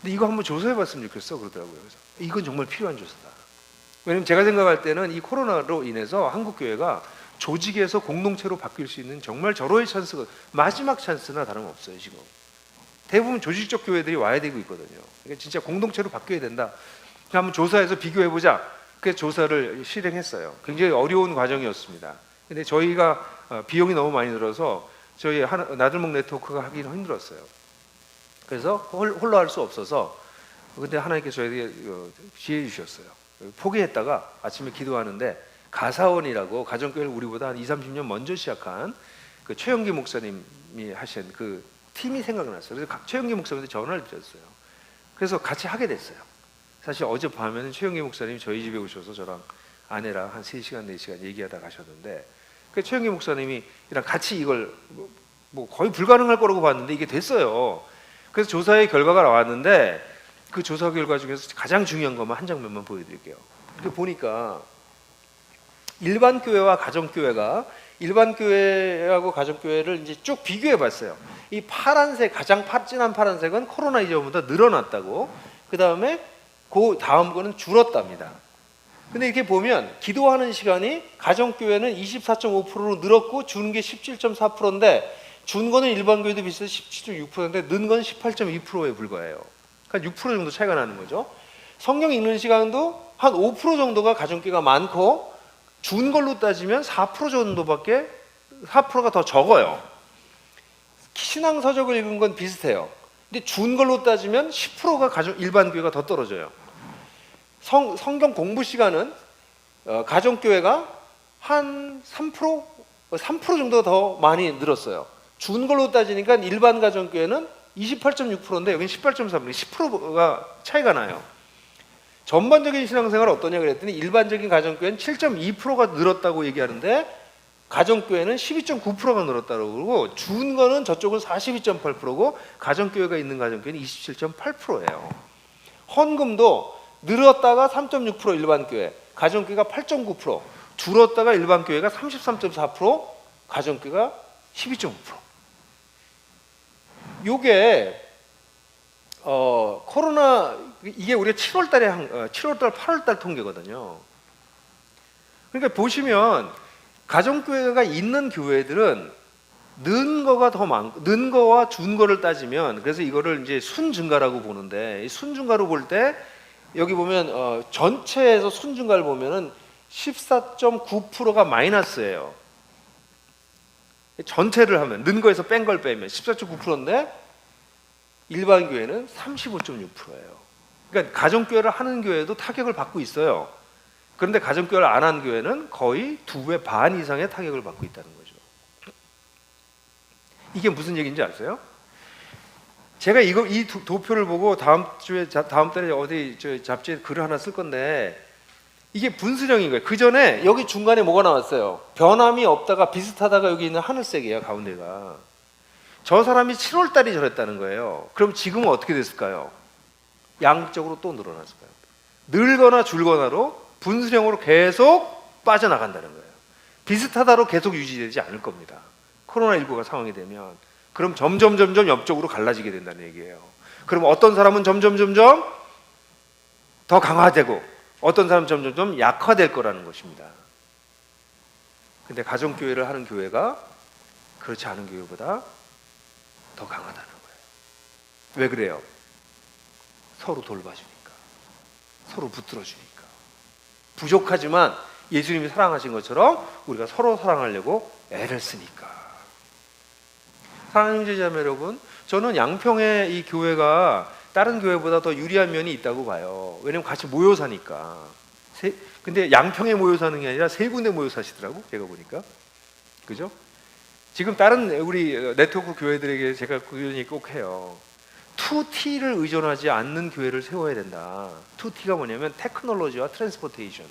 근데 이거 한번 조사해봤으면 좋겠어 그러더라고요. 그래서 이건 정말 필요한 조사다. 왜냐면 제가 생각할 때는 이 코로나로 인해서 한국교회가 조직에서 공동체로 바뀔 수 있는 정말 절호의 찬스가, 마지막 찬스나 다름없어요. 지금 대부분 조직적 교회들이 와야 되고 있거든요. 그러니까 진짜 공동체로 바뀌어야 된다. 한번 조사해서 비교해보자. 그래서 조사를 실행했어요. 굉장히 어려운 과정이었습니다. 근데 저희가 비용이 너무 많이 들어서 저희 나들목 네트워크가 하기는 힘들었어요. 그래서 홀로 할 수 없어서, 근데 하나님께서 저희에게 지혜 주셨어요. 포기했다가 아침에 기도하는데, 가사원이라고 가정교회를 우리보다 한 20-30년 먼저 시작한 그 최영기 목사님이 하신 그 팀이 생각났어요. 그래서 최영기 목사님한테 전화를 드렸어요. 그래서 같이 하게 됐어요. 사실 어젯밤에는 최영기 목사님이 저희 집에 오셔서 저랑 아내랑 한 3시간 4시간 얘기하다 가셨는데, 그 최영기 목사님이랑 같이 이걸 뭐 거의 불가능할 거라고 봤는데 이게 됐어요. 그래서 조사의 결과가 나왔는데, 그 조사 결과 중에서 가장 중요한 것만 한 장면만 보여드릴게요. 이렇게 보니까 일반 교회와 가정교회가, 일반 교회하고 가정교회를 이제 쭉 비교해봤어요. 이 파란색, 가장 진한 파란색은 코로나 이전보다 늘어났다고, 그 다음에 그 다음 거는 줄었답니다. 근데 이렇게 보면 기도하는 시간이 가정교회는 24.5%로 늘었고 준 게 17.4%인데 준 거는 일반 교회도 비슷해서 17.6%인데 는 건 18.2%에 불과해요. 그러니까 6% 정도 차이가 나는 거죠. 성경 읽는 시간도 한 5% 정도가 가정교회가 많고 준 걸로 따지면 4% 정도밖에 4%가 더 적어요. 신앙 서적을 읽은 건 비슷해요. 근데 준 걸로 따지면 10%가 일반 교회가 더 떨어져요. 성경 공부 시간은 가정교회가 한 3% 정도 더 많이 늘었어요. 준 걸로 따지니까 일반 가정교회는 28.6%인데 여기는 18.3%, 10%가 차이가 나요. 전반적인 신앙생활 어떠냐 그랬더니 일반적인 가정교회는 7.2%가 늘었다고 얘기하는데 가정교회는 12.9%가 늘었다고 그러고 준 거는 저쪽은 42.8%고 가정교회가 있는 가정교회는 27.8%예요. 헌금도 늘었다가 3.6% 일반 교회, 가정교회가 8.9%, 줄었다가 일반 교회가 33.4%, 가정교회가 12.5%. 요게 코로나 이게 우리가 7월달, 8월달 통계거든요. 그러니까 보시면 가정교회가 있는 교회들은 는 거가 더 많고 는 거와 준 거를 따지면 그래서 이거를 이제 순증가라고 보는데 이 순증가로 볼 때 여기 보면 전체에서 순증가를 보면은 14.9%가 마이너스예요. 전체를 하면 는 거에서 뺀 걸 빼면 14.9%인데 일반 교회는 35.6%예요. 그러니까 가정교회를 하는 교회도 타격을 받고 있어요. 그런데 가정교회를 안 한 교회는 거의 2배 반 이상의 타격을 받고 있다는 거죠. 이게 무슨 얘기인지 아세요? 제가 이 도표를 보고 다음 달에 어디 잡지에 글을 하나 쓸 건데 이게 분수령인 거예요. 그 전에 여기 중간에 뭐가 나왔어요? 변함이 없다가 비슷하다가 여기 있는 하늘색이에요. 가운데가. 저 사람이 7월 달이 저랬다는 거예요. 그럼 지금은 어떻게 됐을까요? 양적으로 또 늘어났을까요? 늘거나 줄거나로 분수령으로 계속 빠져나간다는 거예요. 비슷하다로 계속 유지되지 않을 겁니다. 코로나19가 상황이 되면 그럼 점점 옆쪽으로 갈라지게 된다는 얘기예요. 그럼 어떤 사람은 점점 더 강화되고 어떤 사람은 점점 약화될 거라는 것입니다. 근데 가정교회를 하는 교회가 그렇지 않은 교회보다 더 강하다는 거예요. 왜 그래요? 서로 돌봐주니까, 서로 붙들어주니까. 부족하지만 예수님이 사랑하신 것처럼 우리가 서로 사랑하려고 애를 쓰니까. 사랑하는 형제자매 여러분, 저는 양평의 이 교회가 다른 교회보다 더 유리한 면이 있다고 봐요. 왜냐면 같이 모여 사니까. 근데 양평에 모여 사는 게 아니라 3군데 모여 사시더라고, 제가 보니까. 그죠? 지금 다른 우리 네트워크 교회들에게 제가 그 얘기 꼭 해요. 2T를 의존하지 않는 교회를 세워야 된다. 2T가 뭐냐면 테크놀로지와 트랜스포테이션.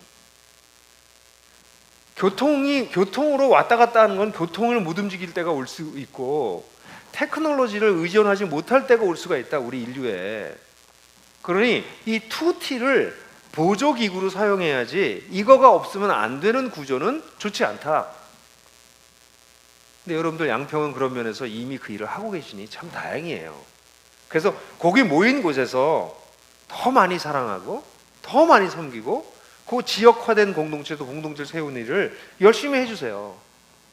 교통으로 왔다 갔다 하는 건 교통을 못 움직일 때가 올 수 있고 테크놀로지를 의존하지 못할 때가 올 수가 있다, 우리 인류에. 그러니 이 2T를 보조기구로 사용해야지 이거가 없으면 안 되는 구조는 좋지 않다. 근데 여러분들 양평은 그런 면에서 이미 그 일을 하고 계시니 참 다행이에요. 그래서 거기 모인 곳에서 더 많이 사랑하고 더 많이 섬기고 그 지역화된 공동체를 세우는 일을 열심히 해주세요.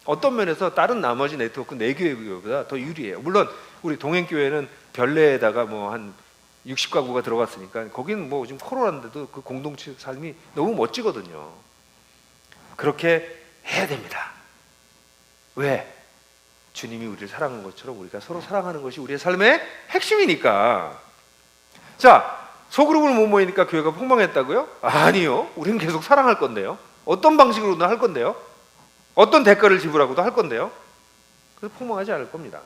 어떤 면에서 다른 나머지 네트워크 4교회보다 더 유리해요. 물론 우리 동행교회는 별내에다가 뭐 한 60가구가 들어갔으니까 거기는 뭐 지금 코로나인데도 그 공동체 삶이 너무 멋지거든요. 그렇게 해야 됩니다. 왜? 주님이 우리를 사랑한 것처럼 우리가 서로 사랑하는 것이 우리의 삶의 핵심이니까. 자, 소그룹을 못 모이니까 교회가 폭망했다고요? 아니요. 우리는 계속 사랑할 건데요. 어떤 방식으로든 할 건데요. 어떤 대가를 지불하고도 할 건데요. 그래서 폭망하지 않을 겁니다.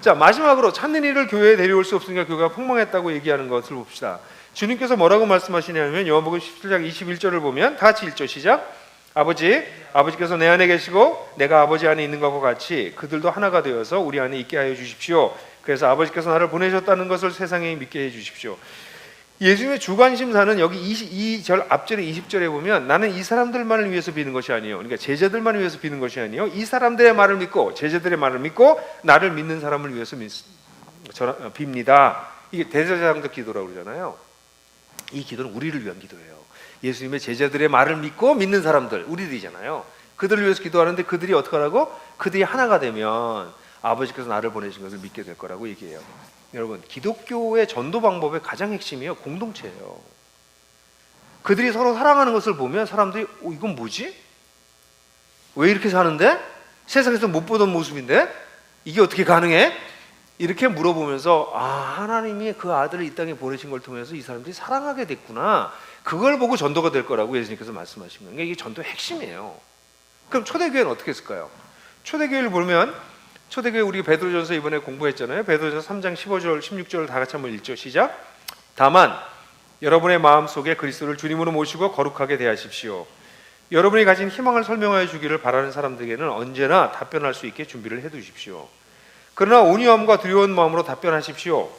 자, 마지막으로 찾는 이를 교회에 데려올 수 없으니까 교회가 폭망했다고 얘기하는 것을 봅시다. 주님께서 뭐라고 말씀하시냐면 요한복음 17장 21절을 보면 다 같이 읽죠. 시작. 아버지께서 내 안에 계시고 내가 아버지 안에 있는 것과 같이 그들도 하나가 되어서 우리 안에 있게 하여 주십시오. 그래서 아버지께서 나를 보내셨다는 것을 세상에 믿게 해 주십시오. 예수님의 주관심사는 여기 2절 앞절에 20절에 보면 나는 이 사람들만을 위해서 비는 것이 아니에요. 그러니까 제자들만을 위해서 비는 것이 아니에요. 이 사람들의 말을 믿고 제자들의 말을 믿고 나를 믿는 사람을 위해서 빕니다. 이게 대제사장적 기도라고 그러잖아요. 이 기도는 우리를 위한 기도예요. 예수님의 제자들의 말을 믿고 믿는 사람들, 우리들이잖아요. 그들을 위해서 기도하는데 그들이 어떻게 하라고? 그들이 하나가 되면 아버지께서 나를 보내신 것을 믿게 될 거라고 얘기해요. 여러분, 기독교의 전도 방법의 가장 핵심이요, 공동체예요. 그들이 서로 사랑하는 것을 보면 사람들이 이건 뭐지? 왜 이렇게 사는데? 세상에서 못 보던 모습인데? 이게 어떻게 가능해? 이렇게 물어보면서 하나님이 그 아들을 이 땅에 보내신 걸 통해서 이 사람들이 사랑하게 됐구나, 그걸 보고 전도가 될 거라고 예수님께서 말씀하신 거예요. 이게 전도의 핵심이에요. 그럼 초대교회는 어떻게 했을까요? 초대교회를 보면, 초대교회 우리 베드로전서 이번에 공부했잖아요. 베드로전서 3장 15절 16절 다 같이 한번 읽죠. 시작. 다만 여러분의 마음속에 그리스도를 주님으로 모시고 거룩하게 대하십시오. 여러분이 가진 희망을 설명하여 주기를 바라는 사람들에게는 언제나 답변할 수 있게 준비를 해두십시오. 그러나 온유함과 두려운 마음으로 답변하십시오.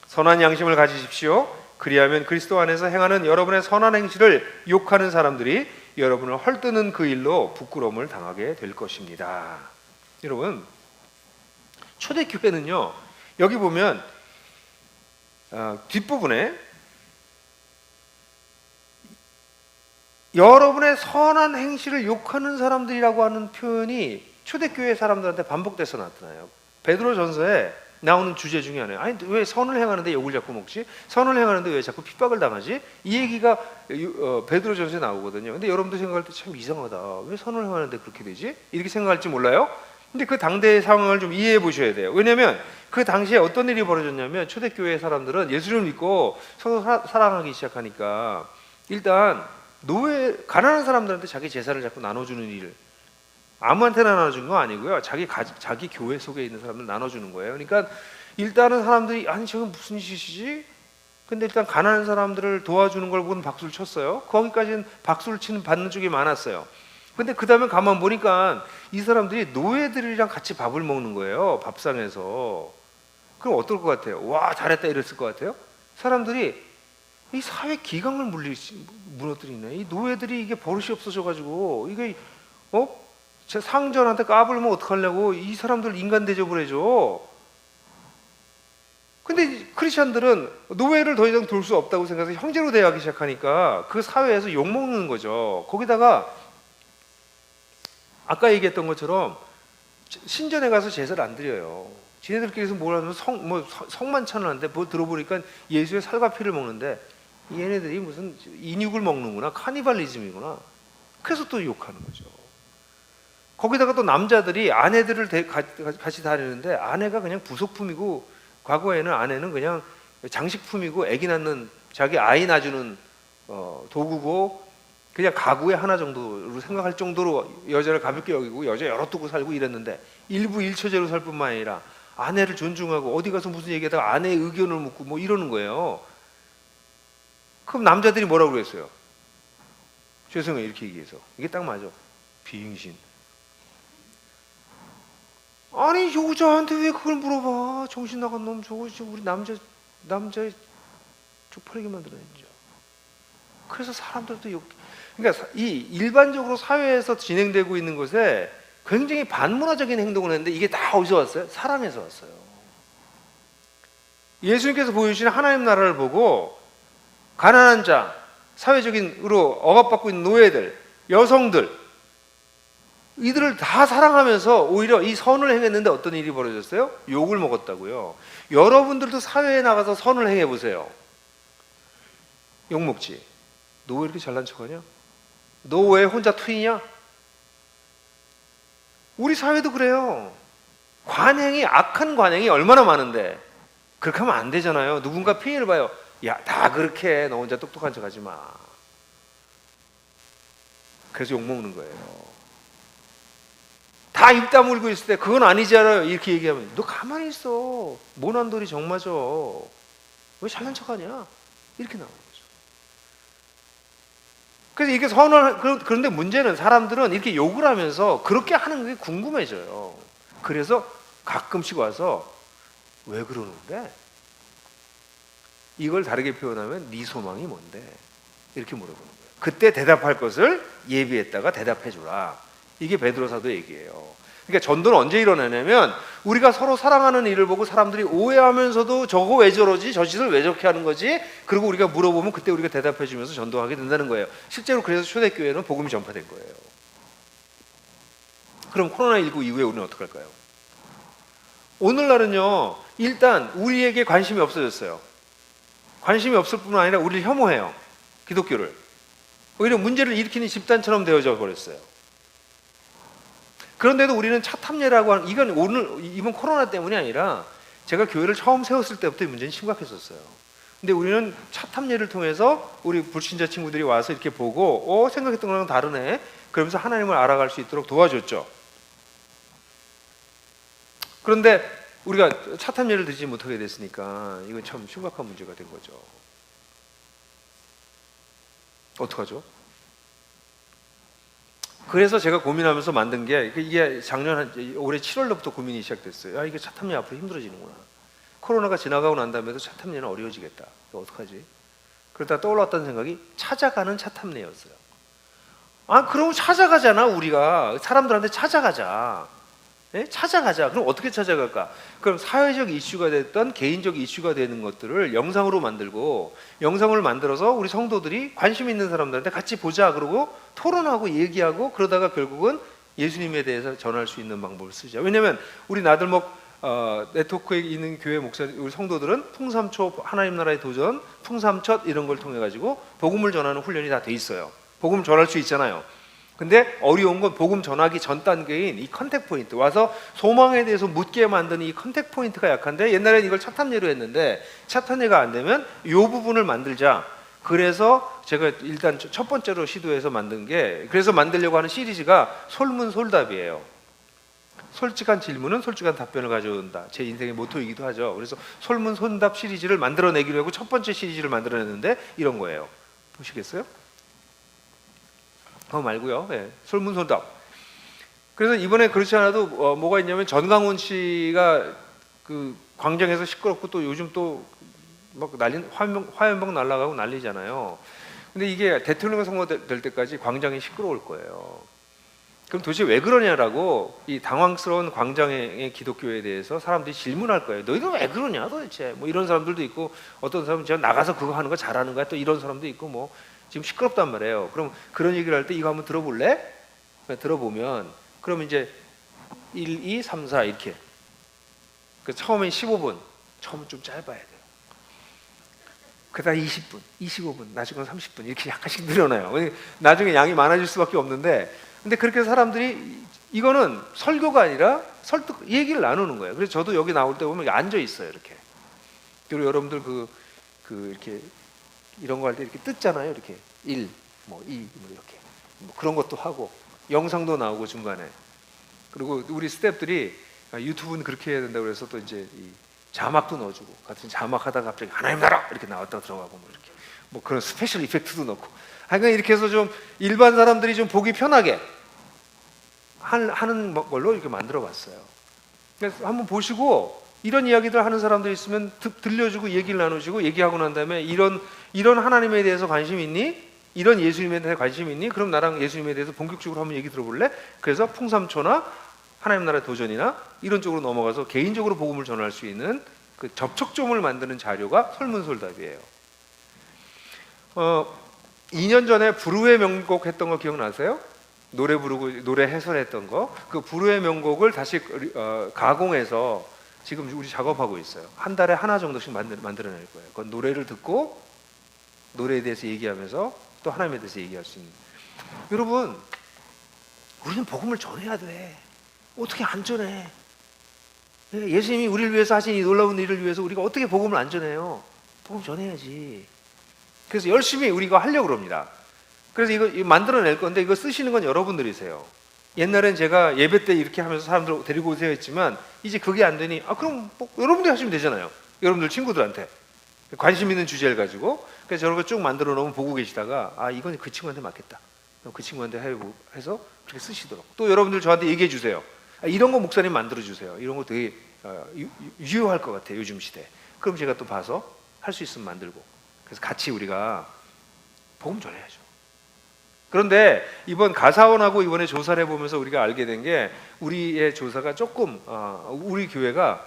선한 양심을 가지십시오. 그리하면 그리스도 안에서 행하는 여러분의 선한 행실을 욕하는 사람들이 여러분을 헐뜯는 그 일로 부끄러움을 당하게 될 것입니다. 여러분, 초대교회는요, 여기 보면 뒷부분에 여러분의 선한 행실을 욕하는 사람들이라고 하는 표현이 초대교회 사람들한테 반복돼서 나타나요. 베드로전서에 나오는 주제 중에 하나예요. 아니, 왜 선을 행하는데 욕을 자꾸 먹지? 선을 행하는데 왜 자꾸 핍박을 당하지? 이 얘기가 베드로전서에 나오거든요. 근데 여러분들 생각할 때 참 이상하다, 왜 선을 행하는데 그렇게 되지? 이렇게 생각할지 몰라요? 근데 그 당대의 상황을 좀 이해해 보셔야 돼요. 왜냐하면 그 당시에 어떤 일이 벌어졌냐면, 초대교회 사람들은 예수를 믿고 서로 사랑하기 시작하니까 일단 가난한 사람들한테 자기 재산을 자꾸 나눠주는 일, 아무한테나 나눠준 거 아니고요, 자기 교회 속에 있는 사람들 나눠주는 거예요. 그러니까 일단은 사람들이 아니 저건 무슨 짓이지? 근데 일단 가난한 사람들을 도와주는 걸 보고는 박수를 쳤어요. 거기까지는 박수를 받는 쪽이 많았어요. 근데 그 다음에 가만 보니까 이 사람들이 노예들이랑 같이 밥을 먹는 거예요, 밥상에서. 그럼 어떨 것 같아요? 와, 잘했다 이랬을 것 같아요? 사람들이 이 사회 기강을 무너뜨리네. 이 노예들이 이게 버릇이 없어져가지고 이게 제 상전한테 까불면 어떡하려고 이 사람들 인간 대접을 해줘. 근데 크리스천들은 노예를 더 이상 둘 수 없다고 생각해서 형제로 대하기 시작하니까 그 사회에서 욕먹는 거죠. 거기다가 아까 얘기했던 것처럼 신전에 가서 제사를 안 드려요. 지네들끼리서 뭘 하면 성만찬을 하는데 뭐 들어보니까 예수의 살과 피를 먹는데 얘네들이 무슨 인육을 먹는구나, 카니발리즘이구나. 그래서 또 욕하는 거죠. 거기다가 또 남자들이 아내들을 같이 다니는데 아내가 그냥 부속품이고, 과거에는 아내는 그냥 장식품이고 아기 낳는, 자기 아이 낳아주는 도구고, 그냥 가구의 하나 정도로 생각할 정도로 여자를 가볍게 여기고 여자 여러 두고 살고 이랬는데, 일부 일처제로 살 뿐만 아니라 아내를 존중하고 어디 가서 무슨 얘기하다가 아내의 의견을 묻고 뭐 이러는 거예요. 그럼 남자들이 뭐라고 그랬어요? 죄송해요, 이렇게 얘기해서. 이게 딱 맞아. 비응신. 아니 여자한테 왜 그걸 물어봐? 정신 나간 놈 저거 우리 남자 쪽팔리게 만들어냈죠. 그래서 사람들도 그러니까 이 일반적으로 사회에서 진행되고 있는 것에 굉장히 반문화적인 행동을 했는데, 이게 다 어디서 왔어요? 사랑에서 왔어요. 예수님께서 보여주신 하나님 나라를 보고 가난한 자, 사회적인으로 억압받고 있는 노예들, 여성들, 이들을 다 사랑하면서 오히려 이 선을 행했는데 어떤 일이 벌어졌어요? 욕을 먹었다고요. 여러분들도 사회에 나가서 선을 행해 보세요. 욕 먹지. 너 왜 이렇게 잘난 척하냐? 너 왜 혼자 투이냐? 우리 사회도 그래요. 관행이, 악한 관행이 얼마나 많은데 그렇게 하면 안 되잖아요. 누군가 피해를 봐요. 야, 다 그렇게 해. 너 혼자 똑똑한 척 하지 마. 그래서 욕 먹는 거예요. 다 입 다물고 있을 때 그건 아니지 않아요? 이렇게 얘기하면 너 가만히 있어. 모난돌이 정맞아. 왜 잘난 척하냐? 이렇게 나오는 거죠. 그래서 이게 그런데 문제는 사람들은 이렇게 욕을 하면서 그렇게 하는 게 궁금해져요. 그래서 가끔씩 와서 왜 그러는데? 이걸 다르게 표현하면 네 소망이 뭔데? 이렇게 물어보는 거예요. 그때 대답할 것을 예비했다가 대답해 주라. 이게 베드로 사도 얘기예요. 그러니까 전도는 언제 일어나냐면 우리가 서로 사랑하는 일을 보고 사람들이 오해하면서도 저거 왜 저러지? 저 짓을 왜 저렇게 하는 거지? 그리고 우리가 물어보면 그때 우리가 대답해 주면서 전도하게 된다는 거예요. 실제로 그래서 초대교회는 복음이 전파된 거예요. 그럼 코로나19 이후에 우리는 어떻게 할까요? 오늘날은요, 일단 우리에게 관심이 없어졌어요. 관심이 없을 뿐만 아니라 우리를 혐오해요. 기독교를. 오히려 문제를 일으키는 집단처럼 되어져 버렸어요. 그런데도 우리는 차 탐례라고 하는, 이건 이번 코로나 때문이 아니라 제가 교회를 처음 세웠을 때부터 이 문제는 심각했었어요. 근데 우리는 차 탐례를 통해서 우리 불신자 친구들이 와서 이렇게 보고 생각했던 거랑 다르네, 그러면서 하나님을 알아갈 수 있도록 도와줬죠. 그런데 우리가 차 탐례를 듣지 못하게 됐으니까 이건 참 심각한 문제가 된 거죠. 어떡하죠? 그래서 제가 고민하면서 만든 게, 이게 올해 7월부터 고민이 시작됐어요. 이게 차 탐례 앞으로 힘들어지는구나. 코로나가 지나가고 난 다음에도 차 탐례는 어려워지겠다. 어떡하지? 그러다 떠올랐던 생각이 찾아가는 차 탐례였어요. 그럼 찾아가잖아. 우리가 사람들한테 찾아가자. 네? 찾아가자. 그럼 어떻게 찾아갈까? 그럼 사회적 이슈가 됐던 개인적 이슈가 되는 것들을 영상으로 만들고, 영상을 만들어서 우리 성도들이 관심 있는 사람들한테 같이 보자 그러고 토론하고 얘기하고, 그러다가 결국은 예수님에 대해서 전할 수 있는 방법을 쓰자. 왜냐하면 우리 나들목 네트워크에 있는 교회 목사님, 우리 성도들은 풍삼초 하나님 나라의 도전, 풍삼첫 이런 걸 통해 가지고 복음을 전하는 훈련이 다 돼 있어요. 복음 전할 수 있잖아요. 근데 어려운 건 복음 전하기 전 단계인 이 컨택 포인트, 와서 소망에 대해서 묻게 만드는 이 컨택 포인트가 약한데, 옛날에는 이걸 차 탐례로 했는데 차 탐례가 안 되면 이 부분을 만들자. 그래서 제가 일단 첫 번째로 시도해서 만든 게, 그래서 만들려고 하는 시리즈가 솔문솔답이에요. 솔직한 질문은 솔직한 답변을 가져온다. 제 인생의 모토이기도 하죠. 그래서 솔문솔답 시리즈를 만들어내기로 하고 첫 번째 시리즈를 만들어냈는데 이런 거예요. 보시겠어요? 그거 말고요. 네, 솔문솔답. 그래서 이번에 그렇지 않아도 뭐가 있냐면, 전강훈 씨가 그 광장에서 시끄럽고, 또 요즘 또 막 화염병 날아가고 난리잖아요. 근데 이게 대통령 선거 될 때까지 광장이 시끄러울 거예요. 그럼 도대체 왜 그러냐라고 이 당황스러운 광장의 기독교에 대해서 사람들이 질문할 거예요. 너희들 왜 그러냐 도대체. 뭐 이런 사람들도 있고, 어떤 사람은 제가 나가서 그거 하는 거 잘하는 거야, 또 이런 사람도 있고, 뭐 지금 시끄럽단 말이에요. 그럼 그런 얘기를 할 때 이거 한번 들어볼래? 들어보면, 그럼 이제 1, 2, 3, 4 이렇게. 그 처음에 15분, 처음은 좀 짧아야 돼요. 그다음 20분, 25분, 나중에 30분 이렇게 약간씩 늘어나요. 나중에 양이 많아질 수밖에 없는데, 근데 그렇게 사람들이, 이거는 설교가 아니라 설득, 얘기를 나누는 거예요. 그래서 저도 여기 나올 때 보면 앉아 있어요, 이렇게. 그리고 여러분들 이렇게 이런 거 할 때 이렇게 뜯잖아요, 이렇게 1, 뭐 2, 뭐 이렇게, 뭐 그런 것도 하고, 영상도 나오고 중간에. 그리고 우리 스태프들이 유튜브는 그렇게 해야 된다고 그래서 또 이제 이 자막도 넣어주고, 같은 자막하다가 갑자기 하나님 나라 이렇게 나왔다 들어가고, 뭐 이렇게 뭐 그런 스페셜 이펙트도 넣고, 하여간 이렇게 해서 좀 일반 사람들이 좀 보기 편하게 하는 걸로 이렇게 만들어봤어요. 그래서 한번 보시고, 이런 이야기들 하는 사람들 있으면 들려주고 얘기를 나누시고, 얘기하고 난 다음에 이런 하나님에 대해서 관심 있니? 이런 예수님에 대해서 관심 있니? 그럼 나랑 예수님에 대해서 본격적으로 한번 얘기 들어볼래? 그래서 풍삼초나 하나님 나라의 도전이나 이런 쪽으로 넘어가서 개인적으로 복음을 전할 수 있는 그 접촉점을 만드는 자료가 설문솔답이에요. 2년 전에 불후의 명곡 했던 거 기억나세요? 노래 부르고 노래 해설했던 거. 그 불후의 명곡을 다시 가공해서 지금 우리 작업하고 있어요. 한 달에 하나 정도씩 만들어낼 거예요. 그건 노래를 듣고 노래에 대해서 얘기하면서 또 하나님에 대해서 얘기할 수 있는. 여러분, 우리는 복음을 전해야 돼. 어떻게 안 전해? 예수님이 우리를 위해서 하신 이 놀라운 일을 위해서 우리가 어떻게 복음을 안 전해요? 복음 전해야지. 그래서 열심히 우리가 하려고 그럽니다. 그래서 이거 만들어낼 건데, 이거 쓰시는 건 여러분들이세요. 옛날엔 제가 예배 때 이렇게 하면서 사람들 데리고 오세요 했지만, 이제 그게 안 되니 그럼 뭐 여러분들이 하시면 되잖아요. 여러분들 친구들한테 관심 있는 주제를 가지고. 그래서 저런 거 쭉 만들어 놓으면 보고 계시다가, 이건 그 친구한테 맞겠다, 그럼 그 친구한테 해서 그렇게 쓰시도록. 또 여러분들 저한테 얘기해 주세요. 이런 거 목사님 만들어 주세요. 이런 거 되게 유효할 것 같아요, 요즘 시대. 그럼 제가 또 봐서 할 수 있으면 만들고. 그래서 같이 우리가 복음 전해야죠. 그런데 이번 가사원하고 이번에 조사를 해보면서 우리가 알게 된 게 우리의 조사가 조금 우리 교회가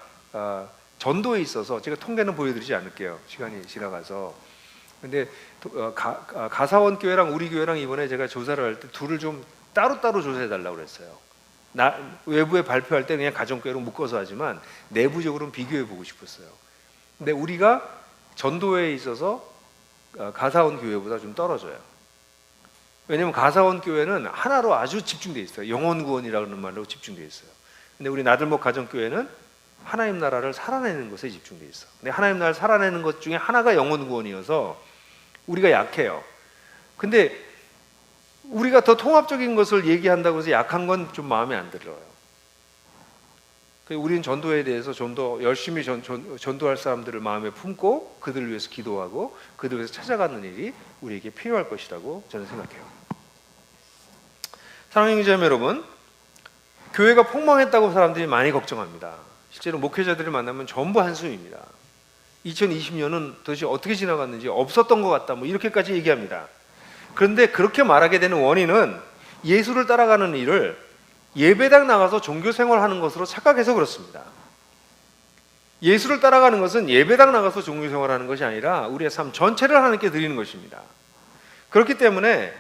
전도에 있어서 제가 통계는 보여드리지 않을게요. 시간이 지나가서. 근데 가사원 교회랑 우리 교회랑 이번에 제가 조사를 할 때 둘을 좀 따로따로 조사해 달라고 그랬어요. 외부에 발표할 때 그냥 가정교회로 묶어서 하지만 내부적으로는 비교해 보고 싶었어요. 근데 우리가 전도에 있어서 가사원 교회보다 좀 떨어져요. 왜냐하면 가사원 교회는 하나로 아주 집중되어 있어요. 영혼 구원이라는 말로 집중되어 있어요. 근데 우리 나들목 가정교회는 하나님 나라를 살아내는 것에 집중되어 있어. 근데 하나님 나라를 살아내는 것 중에 하나가 영혼 구원이어서 우리가 약해요. 근데 우리가 더 통합적인 것을 얘기한다고 해서 약한 건 좀 마음에 안 들어요. 우리는 전도에 대해서 좀 더 열심히 전도할 사람들을 마음에 품고 그들을 위해서 기도하고 그들을 위해서 찾아가는 일이 우리에게 필요할 것이라고 저는 생각해요. 사랑하는 형제자매 여러분, 교회가 폭망했다고 사람들이 많이 걱정합니다. 실제로 목회자들을 만나면 전부 한숨입니다. 2020년은 도대체 어떻게 지나갔는지 없었던 것 같다 뭐 이렇게까지 얘기합니다. 그런데 그렇게 말하게 되는 원인은 예수를 따라가는 일을 예배당 나가서 종교 생활하는 것으로 착각해서 그렇습니다. 예수를 따라가는 것은 예배당 나가서 종교 생활하는 것이 아니라 우리의 삶 전체를 하나님께 드리는 것입니다. 그렇기 때문에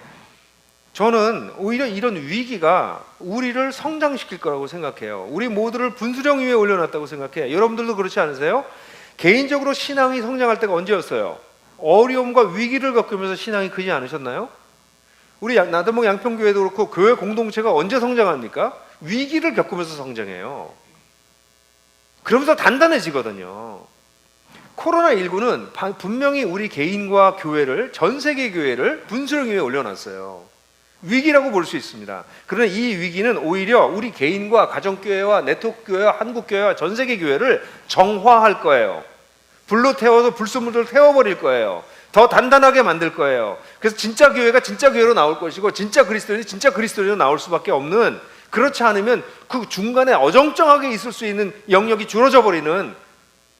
저는 오히려 이런 위기가 우리를 성장시킬 거라고 생각해요. 우리 모두를 분수령 위에 올려놨다고 생각해요. 여러분들도 그렇지 않으세요? 개인적으로 신앙이 성장할 때가 언제였어요? 어려움과 위기를 겪으면서 신앙이 크지 않으셨나요? 우리 나들목 양평교회도 그렇고 교회 공동체가 언제 성장합니까? 위기를 겪으면서 성장해요. 그러면서 단단해지거든요. 코로나19는 분명히 우리 개인과 교회를, 전 세계 교회를 분수령 위에 올려놨어요. 위기라고 볼 수 있습니다. 그러나 이 위기는 오히려 우리 개인과 가정교회와 네트워크교회와 한국교회와 전 세계 교회를 정화할 거예요. 불로 태워서 불순물을 태워버릴 거예요. 더 단단하게 만들 거예요. 그래서 진짜 교회가 진짜 교회로 나올 것이고 진짜 그리스도인이 진짜 그리스도인으로 나올 수밖에 없는, 그렇지 않으면 그 중간에 어정쩡하게 있을 수 있는 영역이 줄어져 버리는,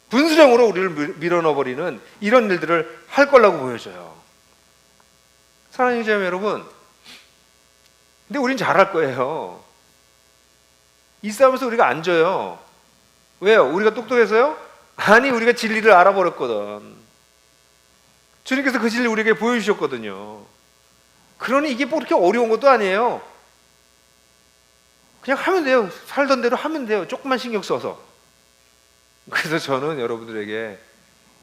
분수령으로 우리를 밀어넣어버리는 이런 일들을 할 거라고 보여져요. 사랑하는 형제자매 여러분, 근데 우린 잘할 거예요. 이 싸움에서 우리가 안 져요. 왜요? 우리가 똑똑해서요? 아니, 우리가 진리를 알아버렸거든. 주님께서 그 진리를 우리에게 보여주셨거든요. 그러니 이게 뭐 그렇게 어려운 것도 아니에요. 그냥 하면 돼요. 살던 대로 하면 돼요. 조금만 신경 써서. 그래서 저는 여러분들에게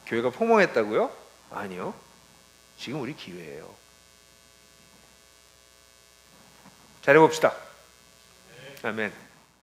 교회가 폭망했다고요? 아니요. 지금 우리 기회예요. 잘해봅시다. 아멘.